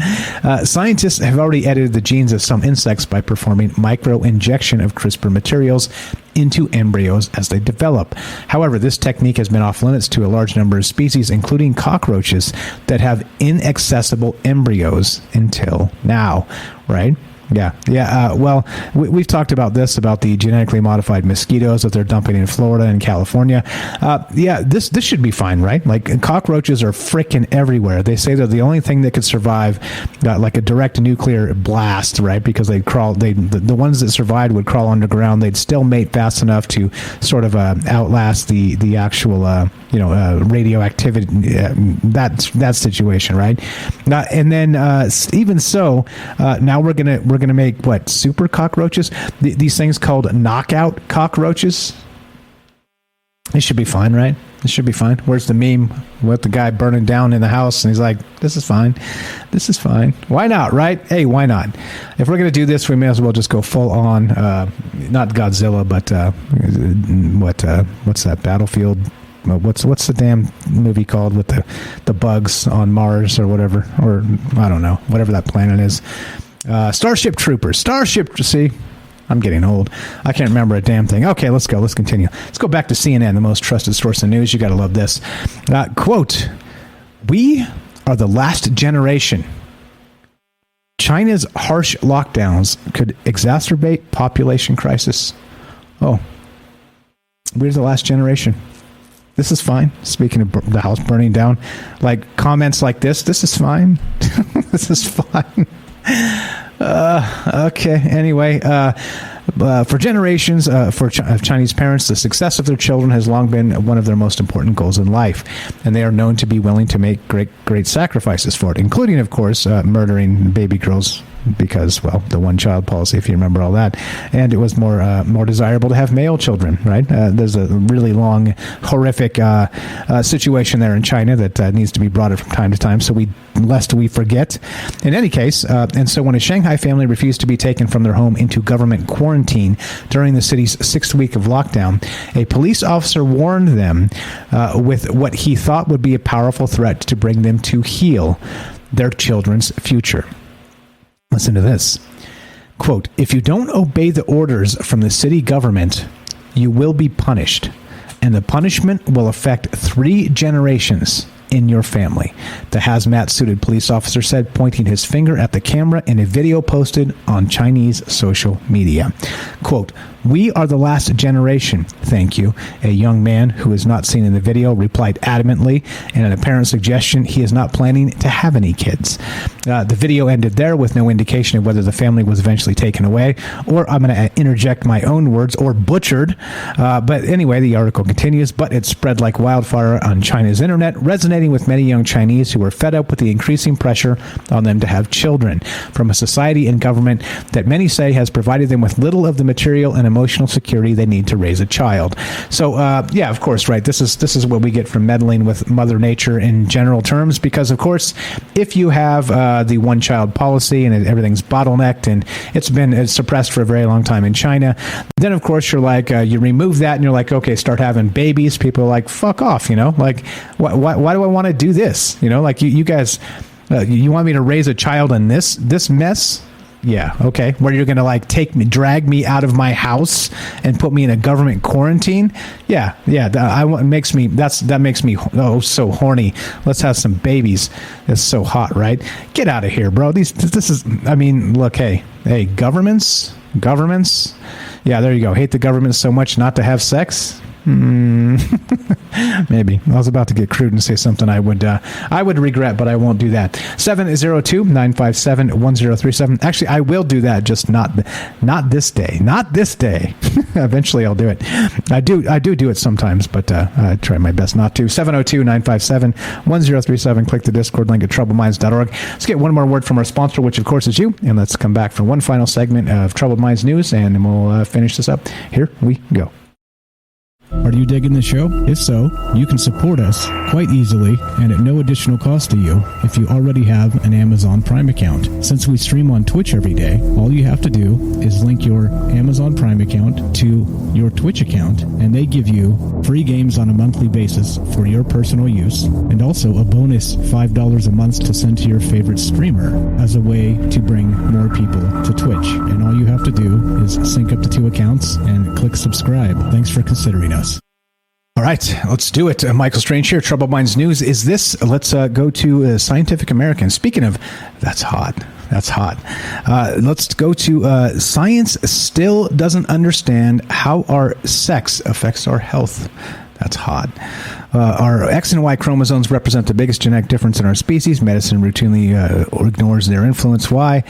Scientists have already edited the genes of some insects by performing micro-injection of CRISPR materials into embryos as they develop. However, this technique has been off limits to a large number of species, including cockroaches, that have inaccessible embryos until now, right? Yeah. Well, we've talked about this, about the genetically modified mosquitoes that they're dumping in Florida and California. This should be fine, right? Like, cockroaches are freaking everywhere. They say they're the only thing that could survive like a direct nuclear blast, right? Because they'd crawl. The ones that survived would crawl underground. They'd still mate fast enough to sort of outlast the actual radioactivity, that situation, right? And then even so, now we're gonna make what, super cockroaches? These things called knockout cockroaches. It should be fine, right? It should be fine. Where's the meme with the guy burning down in the house and he's like, this is fine. Why not, right? Hey, why not? If we're going to do this, we may as well just go full on, not Godzilla, but what's that, Battlefield? What's the damn movie called with the bugs on Mars or whatever? Or I don't know, whatever that planet is. Starship Troopers. See? I'm getting old. I can't remember a damn thing. Okay, let's go. Let's continue. Let's go back to CNN, the most trusted source of news. You got to love this. Quote, we are the last generation. China's harsh lockdowns could exacerbate population crisis. Oh, we're the last generation. This is fine. Speaking of the house burning down, like comments like this is fine. This is fine. Okay. Anyway, For generations, for Chinese parents, the success of their children has long been one of their most important goals in life, and they are known to be willing to make great sacrifices for it, including, of course, murdering baby girls because, well, the one-child policy, if you remember all that, and it was more desirable to have male children, right? There's a really long, horrific situation there in China that needs to be brought up from time to time, lest we forget. In any case, and so when a Shanghai family refused to be taken from their home into government quarantine during the city's 6th week of lockdown, a police officer warned them with what he thought would be a powerful threat to bring them to heal their children's future. Listen to this. Quote, "If you don't obey the orders from the city government, you will be punished, and the punishment will affect 3 generations in your family," the hazmat-suited police officer said, pointing his finger at the camera in a video posted on Chinese social media. Quote, "We are the last generation, thank you," a young man who is not seen in the video replied adamantly, in an apparent suggestion he is not planning to have any kids. The video ended there with no indication of whether the family was eventually taken away, or I'm going to interject my own words, or butchered. But anyway, the article continues, but it spread like wildfire on China's internet, resonating with many young Chinese who were fed up with the increasing pressure on them to have children from a society and government that many say has provided them with little of the material and emotional security they need to raise a child. So, yeah, of course, right. This is what we get from meddling with Mother Nature in general terms, because, of course, if you have the one-child policy and everything's bottlenecked and it's been suppressed for a very long time in China, then, of course, you're like, you remove that and you're like, okay, start having babies. People are like, fuck off, like, why do I want to do this? Like you guys, you want me to raise a child in this mess? Yeah, okay. Where you're going to drag me out of my house and put me in a government quarantine? Yeah. That makes me so horny. Let's have some babies. It's so hot, right? Get out of here, bro. Look, hey, governments. Yeah, there you go. Hate the government so much not to have sex. Maybe. I was about to get crude and say something I would regret, but I won't do that. 702-957-1037. Actually, I will do that, just not this day. Not this day. Eventually I'll do it. I do it sometimes, but I try my best not to. 702-957-1037. Click the Discord link at troubledminds.org. Let's get one more word from our sponsor, which of course is you, and let's come back for one final segment of Troubled Minds News, and then we'll finish this up. Here we go. Are you digging the show? If so, you can support us quite easily and at no additional cost to you if you already have an Amazon Prime account. Since we stream on Twitch every day, all you have to do is link your Amazon Prime account to your Twitch account, and they give you free games on a monthly basis for your personal use, and also a bonus $5 a month to send to your favorite streamer as a way to bring more people to Twitch. And all you have to do is sync up the 2 accounts and click subscribe. Thanks for considering us. All right, let's do it. Michael Strange here. Troubled Minds News is this. Let's go to Scientific American. Speaking of, that's hot. Let's go to science still doesn't understand how our sex affects our health. That's hot. Our X and Y chromosomes represent the biggest genetic difference in our species. Medicine routinely ignores their influence. Why?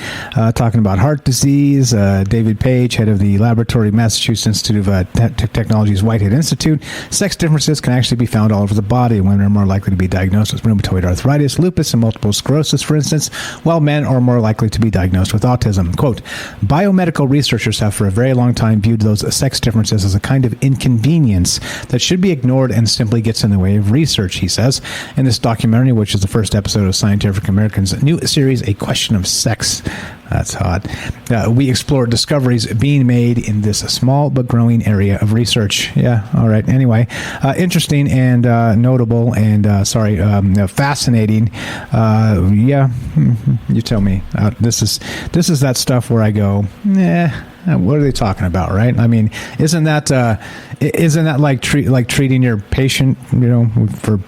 Talking about heart disease. David Page, head of the Laboratory Massachusetts Institute of Technology's Whitehead Institute. Sex differences can actually be found all over the body. Women are more likely to be diagnosed with rheumatoid arthritis, lupus, and multiple sclerosis, for instance, while men are more likely to be diagnosed with autism. Quote, biomedical researchers have for a very long time viewed those sex differences as a kind of inconvenience that should be ignored and simply gets in the way of research, he says. In this documentary, which is the first episode of Scientific American's new series, A Question of Sex, that's hot, we explore discoveries being made in this small but growing area of research. Yeah, all right. Anyway, interesting and notable and, fascinating. Yeah, you tell me. This is that stuff where I go, what are they talking about, right? I mean, isn't that like treating your patient, for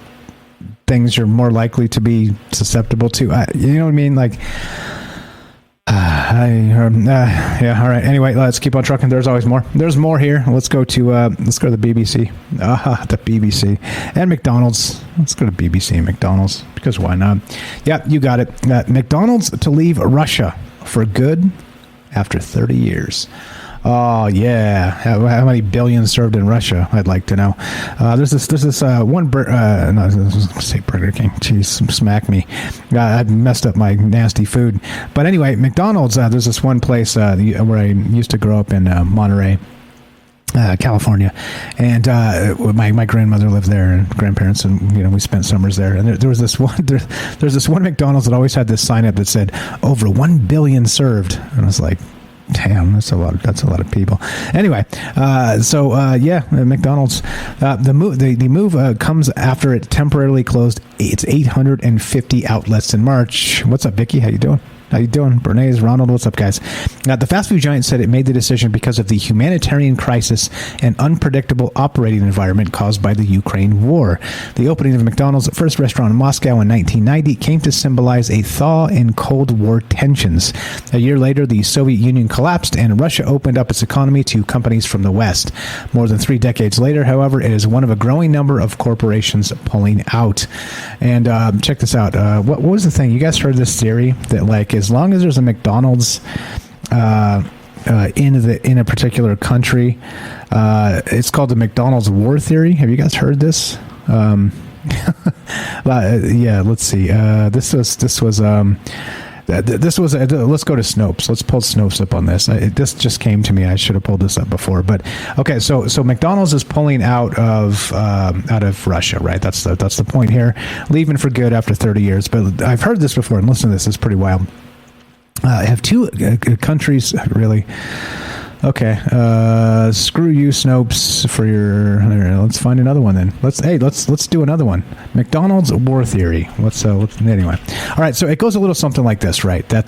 things you're more likely to be susceptible to? You know what I mean? Like, yeah. All right. Anyway, let's keep on trucking. There's always more. There's more here. Let's go to the BBC. The BBC and McDonald's. Let's go to BBC and McDonald's, because why not? Yeah, you got it. McDonald's to leave Russia for good after 30 years. Oh yeah, how many billions served in Russia? I'd like to know. There's this one. No, I was going to say Burger King. Jeez, smack me. I messed up my nasty food. But anyway, McDonald's. There's this one place where I used to grow up in Monterey, California, and my grandmother lived there, and grandparents, and we spent summers there. And there was this one. There's this one McDonald's that always had this sign up that said over 1 billion served, and I was like, damn, that's a lot of people. Anyway, McDonald's. The move comes after it temporarily closed its 850 outlets in March. What's up, Vicky? How you doing? Bernays, Ronald, what's up, guys? The fast food giant said it made the decision because of the humanitarian crisis and unpredictable operating environment caused by the Ukraine war. The opening of McDonald's first restaurant in Moscow in 1990 came to symbolize a thaw in Cold War tensions. A year later, the Soviet Union collapsed and Russia opened up its economy to companies from the West. More than 3 decades later, however, it is one of a growing number of corporations pulling out. And check this out. What was the thing? You guys heard this theory that, as long as there's a McDonald's in a particular country, it's called the McDonald's war theory. Have you guys heard this? Yeah, let's see. This was. Let's go to Snopes. Let's pull Snopes up on this. This just came to me. I should have pulled this up before, but okay. So McDonald's is pulling out of Russia, right? That's the point here, leaving for good after 30 years. But I've heard this before, and listen to this. It's pretty wild. I have 2 countries, really. Okay, screw you, Snopes, for your. Let's find another one then. Let's do another one. McDonald's war theory. Anyway. All right, so it goes a little something like this, right? That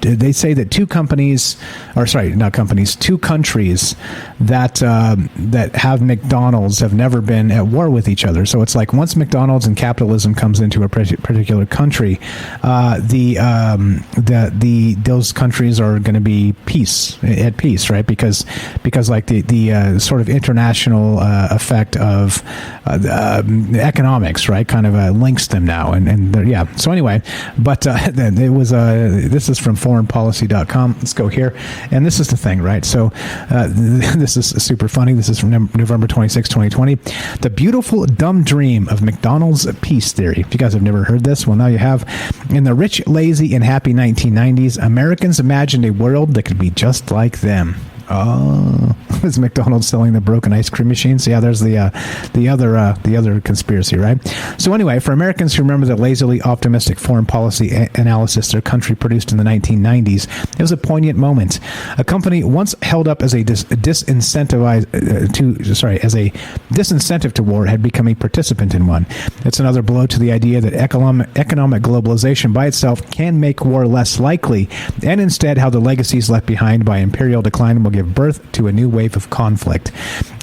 they say that 2 companies, or sorry, not companies, 2 countries that have McDonald's have never been at war with each other. So it's like once McDonald's and capitalism comes into a particular country, those countries are going to be at peace, right? Because like the sort of international effect of economics, right, kind of links them now, and yeah. So anyway, but then it was this is from foreignpolicy.com. Let's go here, and this is the thing, right? So this is super funny. This is from November 26, 2020. The beautiful dumb dream of McDonald's peace theory. If you guys have never heard this, well, now you have. In the rich, lazy, and happy 1990s, Americans imagined a world that could be just like them. Oh, is McDonald's selling the broken ice cream machines? Yeah, there's the other conspiracy, right? So anyway, for Americans who remember the lazily optimistic foreign policy analysis their country produced in the 1990s, it was a poignant moment. A company once held up as a disincentive to war had become a participant in one. It's another blow to the idea that economic globalization by itself can make war less likely, and instead how the legacies left behind by imperial decline will give birth to a new wave of conflict.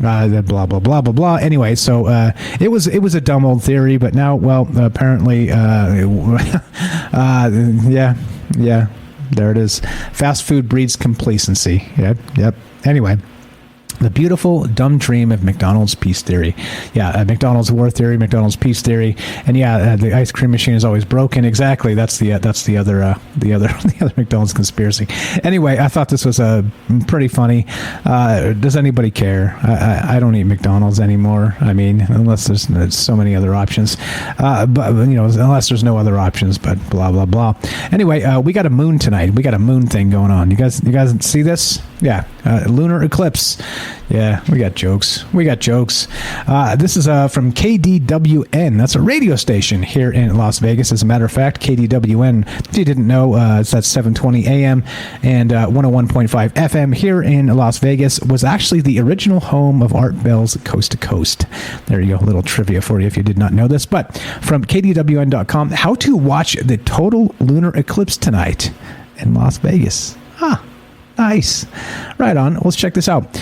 Blah blah blah blah blah. Anyway, so it was a dumb old theory, but now, well, apparently, yeah, there it is. Fast food breeds complacency. Yep. Anyway. The beautiful dumb dream of McDonald's peace theory. Yeah, McDonald's war theory, McDonald's peace theory, and yeah, the ice cream machine is always broken. Exactly, that's the other McDonald's conspiracy. Anyway, I thought this was pretty funny. Does anybody care? I don't eat McDonald's anymore. I mean, unless there's so many other options. But unless there's no other options. But blah blah blah. Anyway, we got a moon tonight. We got a moon thing going on. You guys see this? Yeah, lunar eclipse. Yeah, we got jokes. This is from KDWN. That's a radio station here in Las Vegas. As a matter of fact, KDWN, if you didn't know, it's at 720 AM and 101.5 FM here in Las Vegas, was actually the original home of Art Bell's Coast to Coast. There you go, a little trivia for you if you did not know this. But from KDWN.com, how to watch the total lunar eclipse tonight in Las Vegas. Nice. Right on. Let's check this out.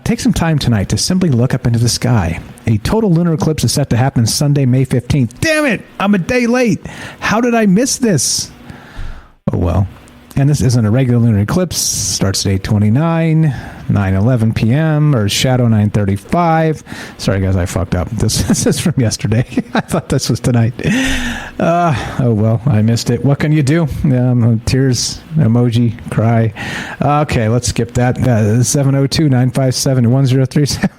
Take some time tonight to simply look up into the sky. A total lunar eclipse is set to happen Sunday, May 15th. Damn it! I'm a day late. How did I miss this? Oh, well. And this isn't a regular lunar eclipse. Starts at 8:29, 9:11 p.m. or shadow 9:35. Sorry guys, I fucked up. This is from yesterday. I thought this was tonight. Oh well, I missed it. What can you do? Tears emoji, cry. Okay, let's skip that. 702-957-1037.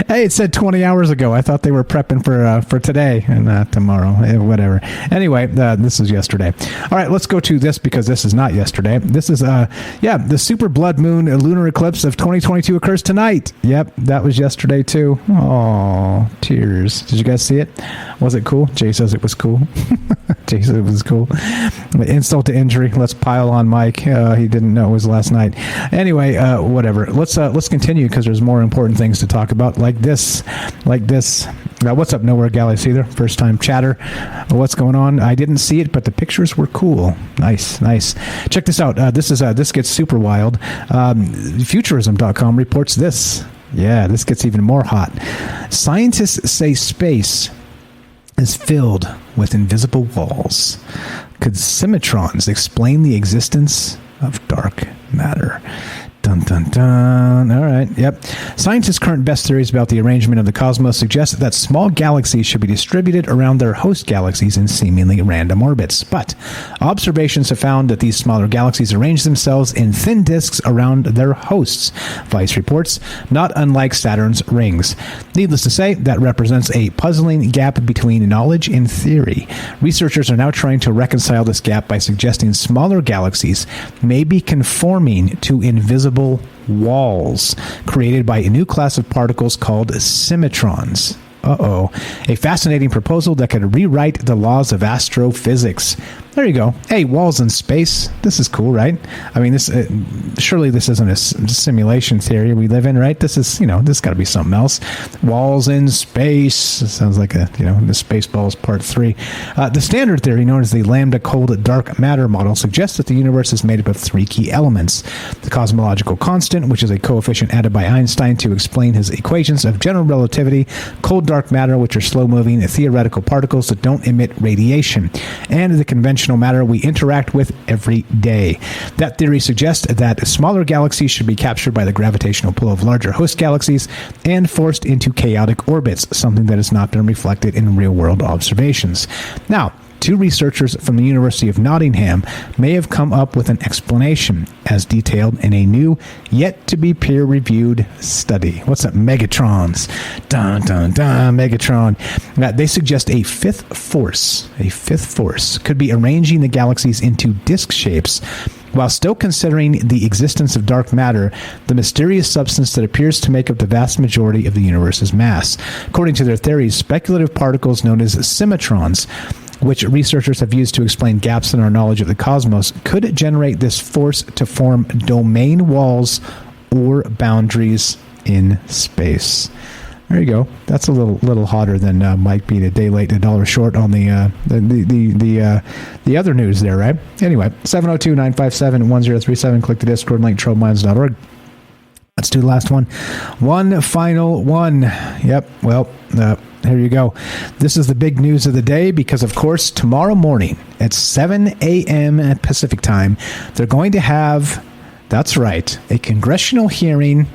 Hey, it said 20 hours ago. I thought they were prepping for today and tomorrow. Whatever. Anyway, this is yesterday. All right, let's go to this because this is not yesterday. This is the super blood moon lunar eclipse of 2022 occurs tonight. Yep, that was yesterday too. Oh, tears. Did you guys see it? Was it cool? Jay says it was cool. Jay said it was cool. Insult to injury. Let's pile on Mike. He didn't know it was last night. Anyway, whatever. Let's continue because there's more important things to talk about, like this. What's up, Nowhere Galaxy? There, first time chatter. What's going on? I didn't see it, but the pictures were cool. Nice. Check this out. This gets super wild. Futurism.com reports this. Yeah, this gets even more hot. Scientists say space is filled with invisible walls. Could symmetrons explain the existence of dark matter? Dun, dun, dun. All right. Yep. Scientists' current best theories about the arrangement of the cosmos suggest that small galaxies should be distributed around their host galaxies in seemingly random orbits. But observations have found that these smaller galaxies arrange themselves in thin disks around their hosts, Vice reports, not unlike Saturn's rings. Needless to say, that represents a puzzling gap between knowledge and theory. Researchers are now trying to reconcile this gap by suggesting smaller galaxies may be conforming to invisible walls created by a new class of particles called symmetrons. A fascinating proposal that could rewrite the laws of astrophysics. There you go. Hey, walls in space. This is cool, right? I mean, this surely this isn't a simulation theory we live in, right? This is, this got to be something else. Walls in space. Sounds like the Spaceballs Part 3. The standard theory, known as the lambda cold dark matter model, suggests that the universe is made up of three key elements. The cosmological constant, which is a coefficient added by Einstein to explain his equations of general relativity, cold dark matter, which are slow-moving theoretical particles that don't emit radiation, and the conventional matter we interact with every day. That theory suggests that smaller galaxies should be captured by the gravitational pull of larger host galaxies and forced into chaotic orbits, something that has not been reflected in real-world observations. Now, two researchers from the University of Nottingham may have come up with an explanation, as detailed in a new, yet-to-be peer-reviewed study. What's up, Megatrons? Dun, dun, dun, Megatron. They suggest a fifth force could be arranging the galaxies into disk shapes, while still considering the existence of dark matter, the mysterious substance that appears to make up the vast majority of the universe's mass. According to their theories, speculative particles known as symmetrons, which researchers have used to explain gaps in our knowledge of the cosmos, could generate this force to form domain walls or boundaries in space. There you go. That's a little hotter than Mike being a day late and $1 short on the other news there, right? Anyway, 702-957-1037. Click the Discord link, troubleminds.org. Let's do the last one. One final one. Yep. Well, here you go. This is the big news of the day because, of course, tomorrow morning at 7 a.m. at Pacific time, they're going to have, that's right, a congressional hearing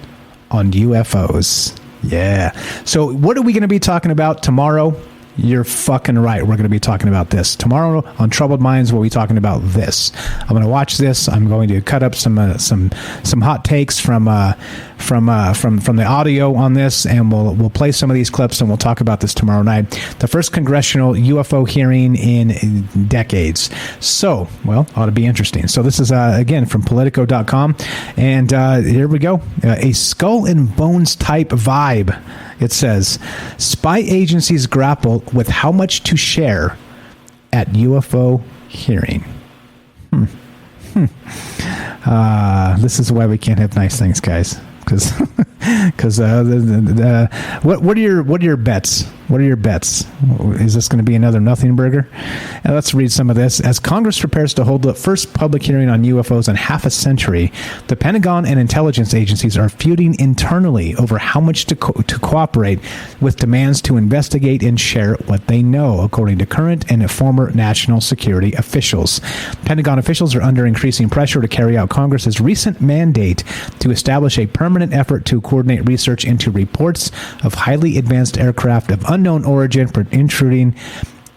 on UFOs. Yeah. So what are we going to be talking about tomorrow? You're fucking right. We're going to be talking about this. Tomorrow on Troubled Minds, we'll be talking about this. I'm going to watch this. I'm going to cut up some hot takes from the audio on this, and we'll play some of these clips, and we'll talk about this tomorrow night. The first congressional UFO hearing in decades. So, well, ought to be interesting. So this is, again, from Politico.com, and here we go. A skull and bones type vibe. It says, spy agencies grapple with how much to share at UFO hearing. This is why we can't have nice things, guys. Because what are your bets? What are your bets? Is this going to be another nothing burger? And let's read some of this. As Congress prepares to hold the first public hearing on UFOs in half a century, the Pentagon and intelligence agencies are feuding internally over how much to cooperate with demands to investigate and share what they know, according to current and former national security officials. Pentagon officials are under increasing pressure to carry out Congress's recent mandate to establish a permanent effort to coordinate research into reports of highly advanced aircraft of unknown origin intruding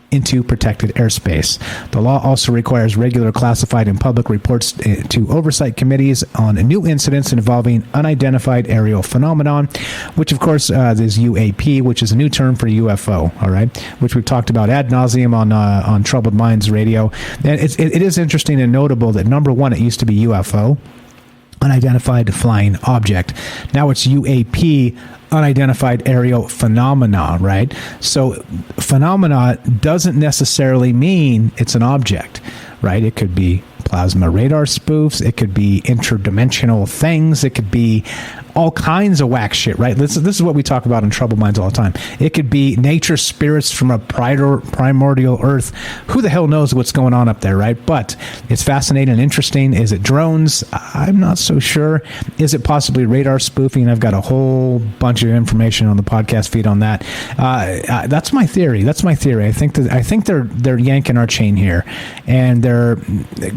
into protected airspace. The law also requires regular classified and public reports to oversight committees on new incidents involving unidentified aerial phenomenon, which of course is UAP, which is a new term for UFO, all right, which we've talked about ad nauseum on Troubled Minds Radio. And it is interesting and notable that number one, it used to be UFO, unidentified flying object. Now it's UAP, unidentified aerial phenomena, right? So phenomena doesn't necessarily mean it's an object, right? It could be plasma radar spoofs. It could be interdimensional things. It could be all kinds of whack shit, right? This is what we talk about in Troubled Minds all the time. It could be nature spirits from a primordial earth. Who the hell knows what's going on up there, right? But it's fascinating and interesting. Is it drones? I'm not so sure. Is it possibly radar spoofing? I've got a whole bunch of information on the podcast feed on that. That's my theory. I think they're yanking our chain here, and they're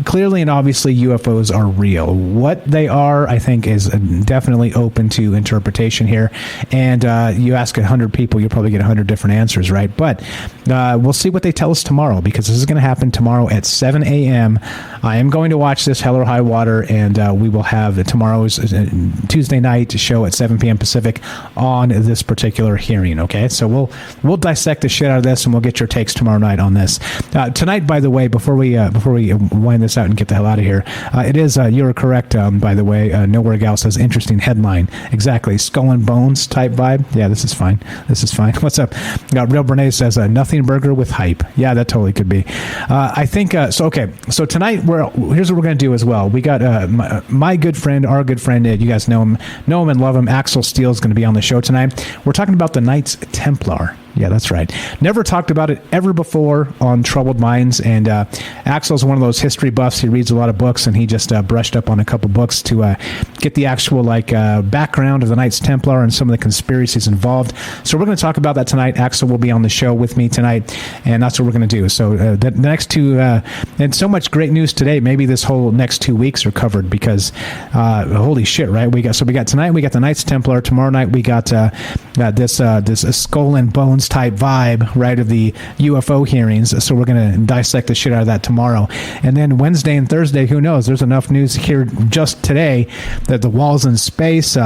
clearly and obviously UFOs are real. What they are, I think, is definitely open to interpretation here. And you ask 100 people, you'll probably get 100 different answers, right? But we'll see what they tell us tomorrow, because this is going to happen tomorrow at 7 a.m. I am going to watch this Hell or High Water, and we will have tomorrow's Tuesday night show at 7 p.m. Pacific on this particular hearing, okay? So we'll dissect the shit out of this, and we'll get your takes tomorrow night on this. Tonight, by the way, before we wind this out and get the hell out of here, it is, you're correct, by the way, Nowhere Gal says, interesting headline. Exactly. Skull and Bones type vibe. Yeah, this is fine. What's up? Real Brene says, nothing burger with hype. Yeah, that totally could be. I think, okay. So tonight, here's what we're going to do as well. We got my good friend, our good friend, you guys know him and love him, Axel Steele is going to be on the show tonight. We're talking about the Knights Templar. Yeah, that's right. Never talked about it ever before on Troubled Minds, and Axel's one of those history buffs. He reads a lot of books, and he just brushed up on a couple books to get the actual background of the Knights Templar and some of the conspiracies involved. So we're going to talk about that tonight. Axel will be on the show with me tonight, and that's what we're going to do. So the next two, and so much great news today. Maybe this whole next 2 weeks are covered, because holy shit, right? We got tonight, we got the Knights Templar. Tomorrow night we got this Skull and Bones type vibe, right, of the UFO hearings. So we're going to dissect the shit out of that tomorrow. And then Wednesday and Thursday, who knows? There's enough news here just today that the wall's in space.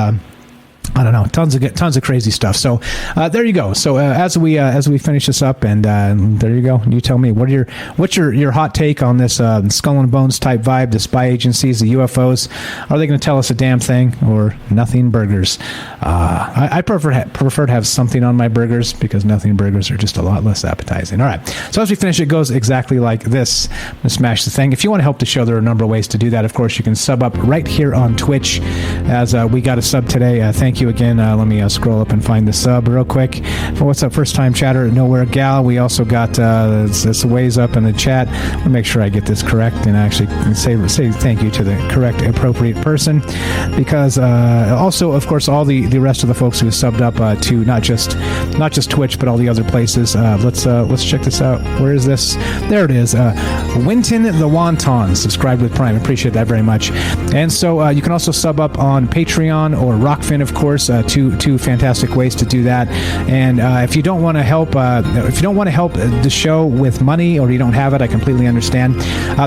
I don't know, tons of crazy stuff. So there you go. So as we finish this up, and there you go. You tell me, what's your hot take on this Skull and Bones type vibe, the spy agencies, the UFOs? Are they going to tell us a damn thing, or nothing burgers? I prefer to have something on my burgers, because nothing burgers are just a lot less appetizing. All right. So as we finish, it goes exactly like this. I'm gonna smash the thing. If you want to help the show, there are a number of ways to do that. Of course, you can sub up right here on Twitch, as we got a sub today. Thank you again. Let me scroll up and find the sub real quick. What's up, first time chatter, Nowhere Gal? We also got this ways up in the chat. I'll make sure I get this correct and actually say thank you to the correct, appropriate person, because also, of course, all the rest of the folks who subbed up to not just Twitch, but all the other places. Let's check this out. Where is this? There it is. Winton the Wonton subscribed with Prime. Appreciate that very much. And so you can also sub up on Patreon or Rockfin, of course. Two fantastic ways to do that. And if you don't want to help, the show with money, or you don't have it, I completely understand.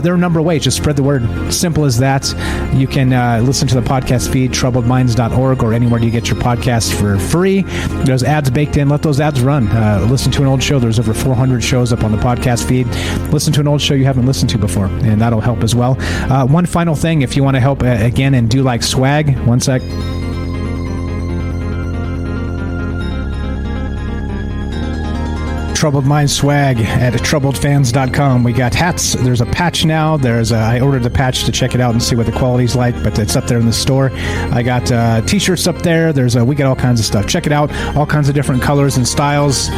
There are a number of ways. Just spread the word. Simple as that. You can listen to the podcast feed, troubledminds.org, or anywhere you get your podcasts for free. There's ads baked in. Let those ads run. Listen to an old show. There's over 400 shows up on the podcast feed. Listen to an old show you haven't listened to before, and that'll help as well. One final thing, if you want to help again and do like swag, one sec. Troubled Mind swag at troubledfans.com. We got hats. There's a patch now. I ordered the patch to check it out and see what the quality's like, but it's up there in the store. I got t-shirts up there. We got all kinds of stuff. Check it out. All kinds of different colors and styles.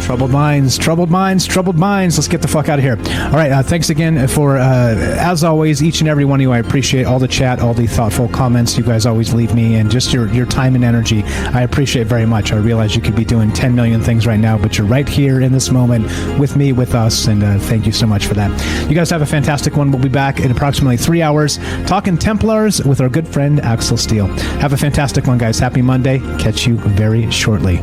Troubled minds, troubled minds, troubled minds. Let's get the fuck out of here. All right, thanks again for, as always, each and every one of you. I appreciate all the chat, all the thoughtful comments you guys always leave me, and just your time and energy. I appreciate very much. I realize you could be doing 10 million things right now, but you're right here in this moment with me, with us, and thank you so much for that. You guys have a fantastic one. We'll be back in approximately 3 hours talking Templars with our good friend Axel Steele. Have a fantastic one, guys. Happy Monday. Catch you very shortly.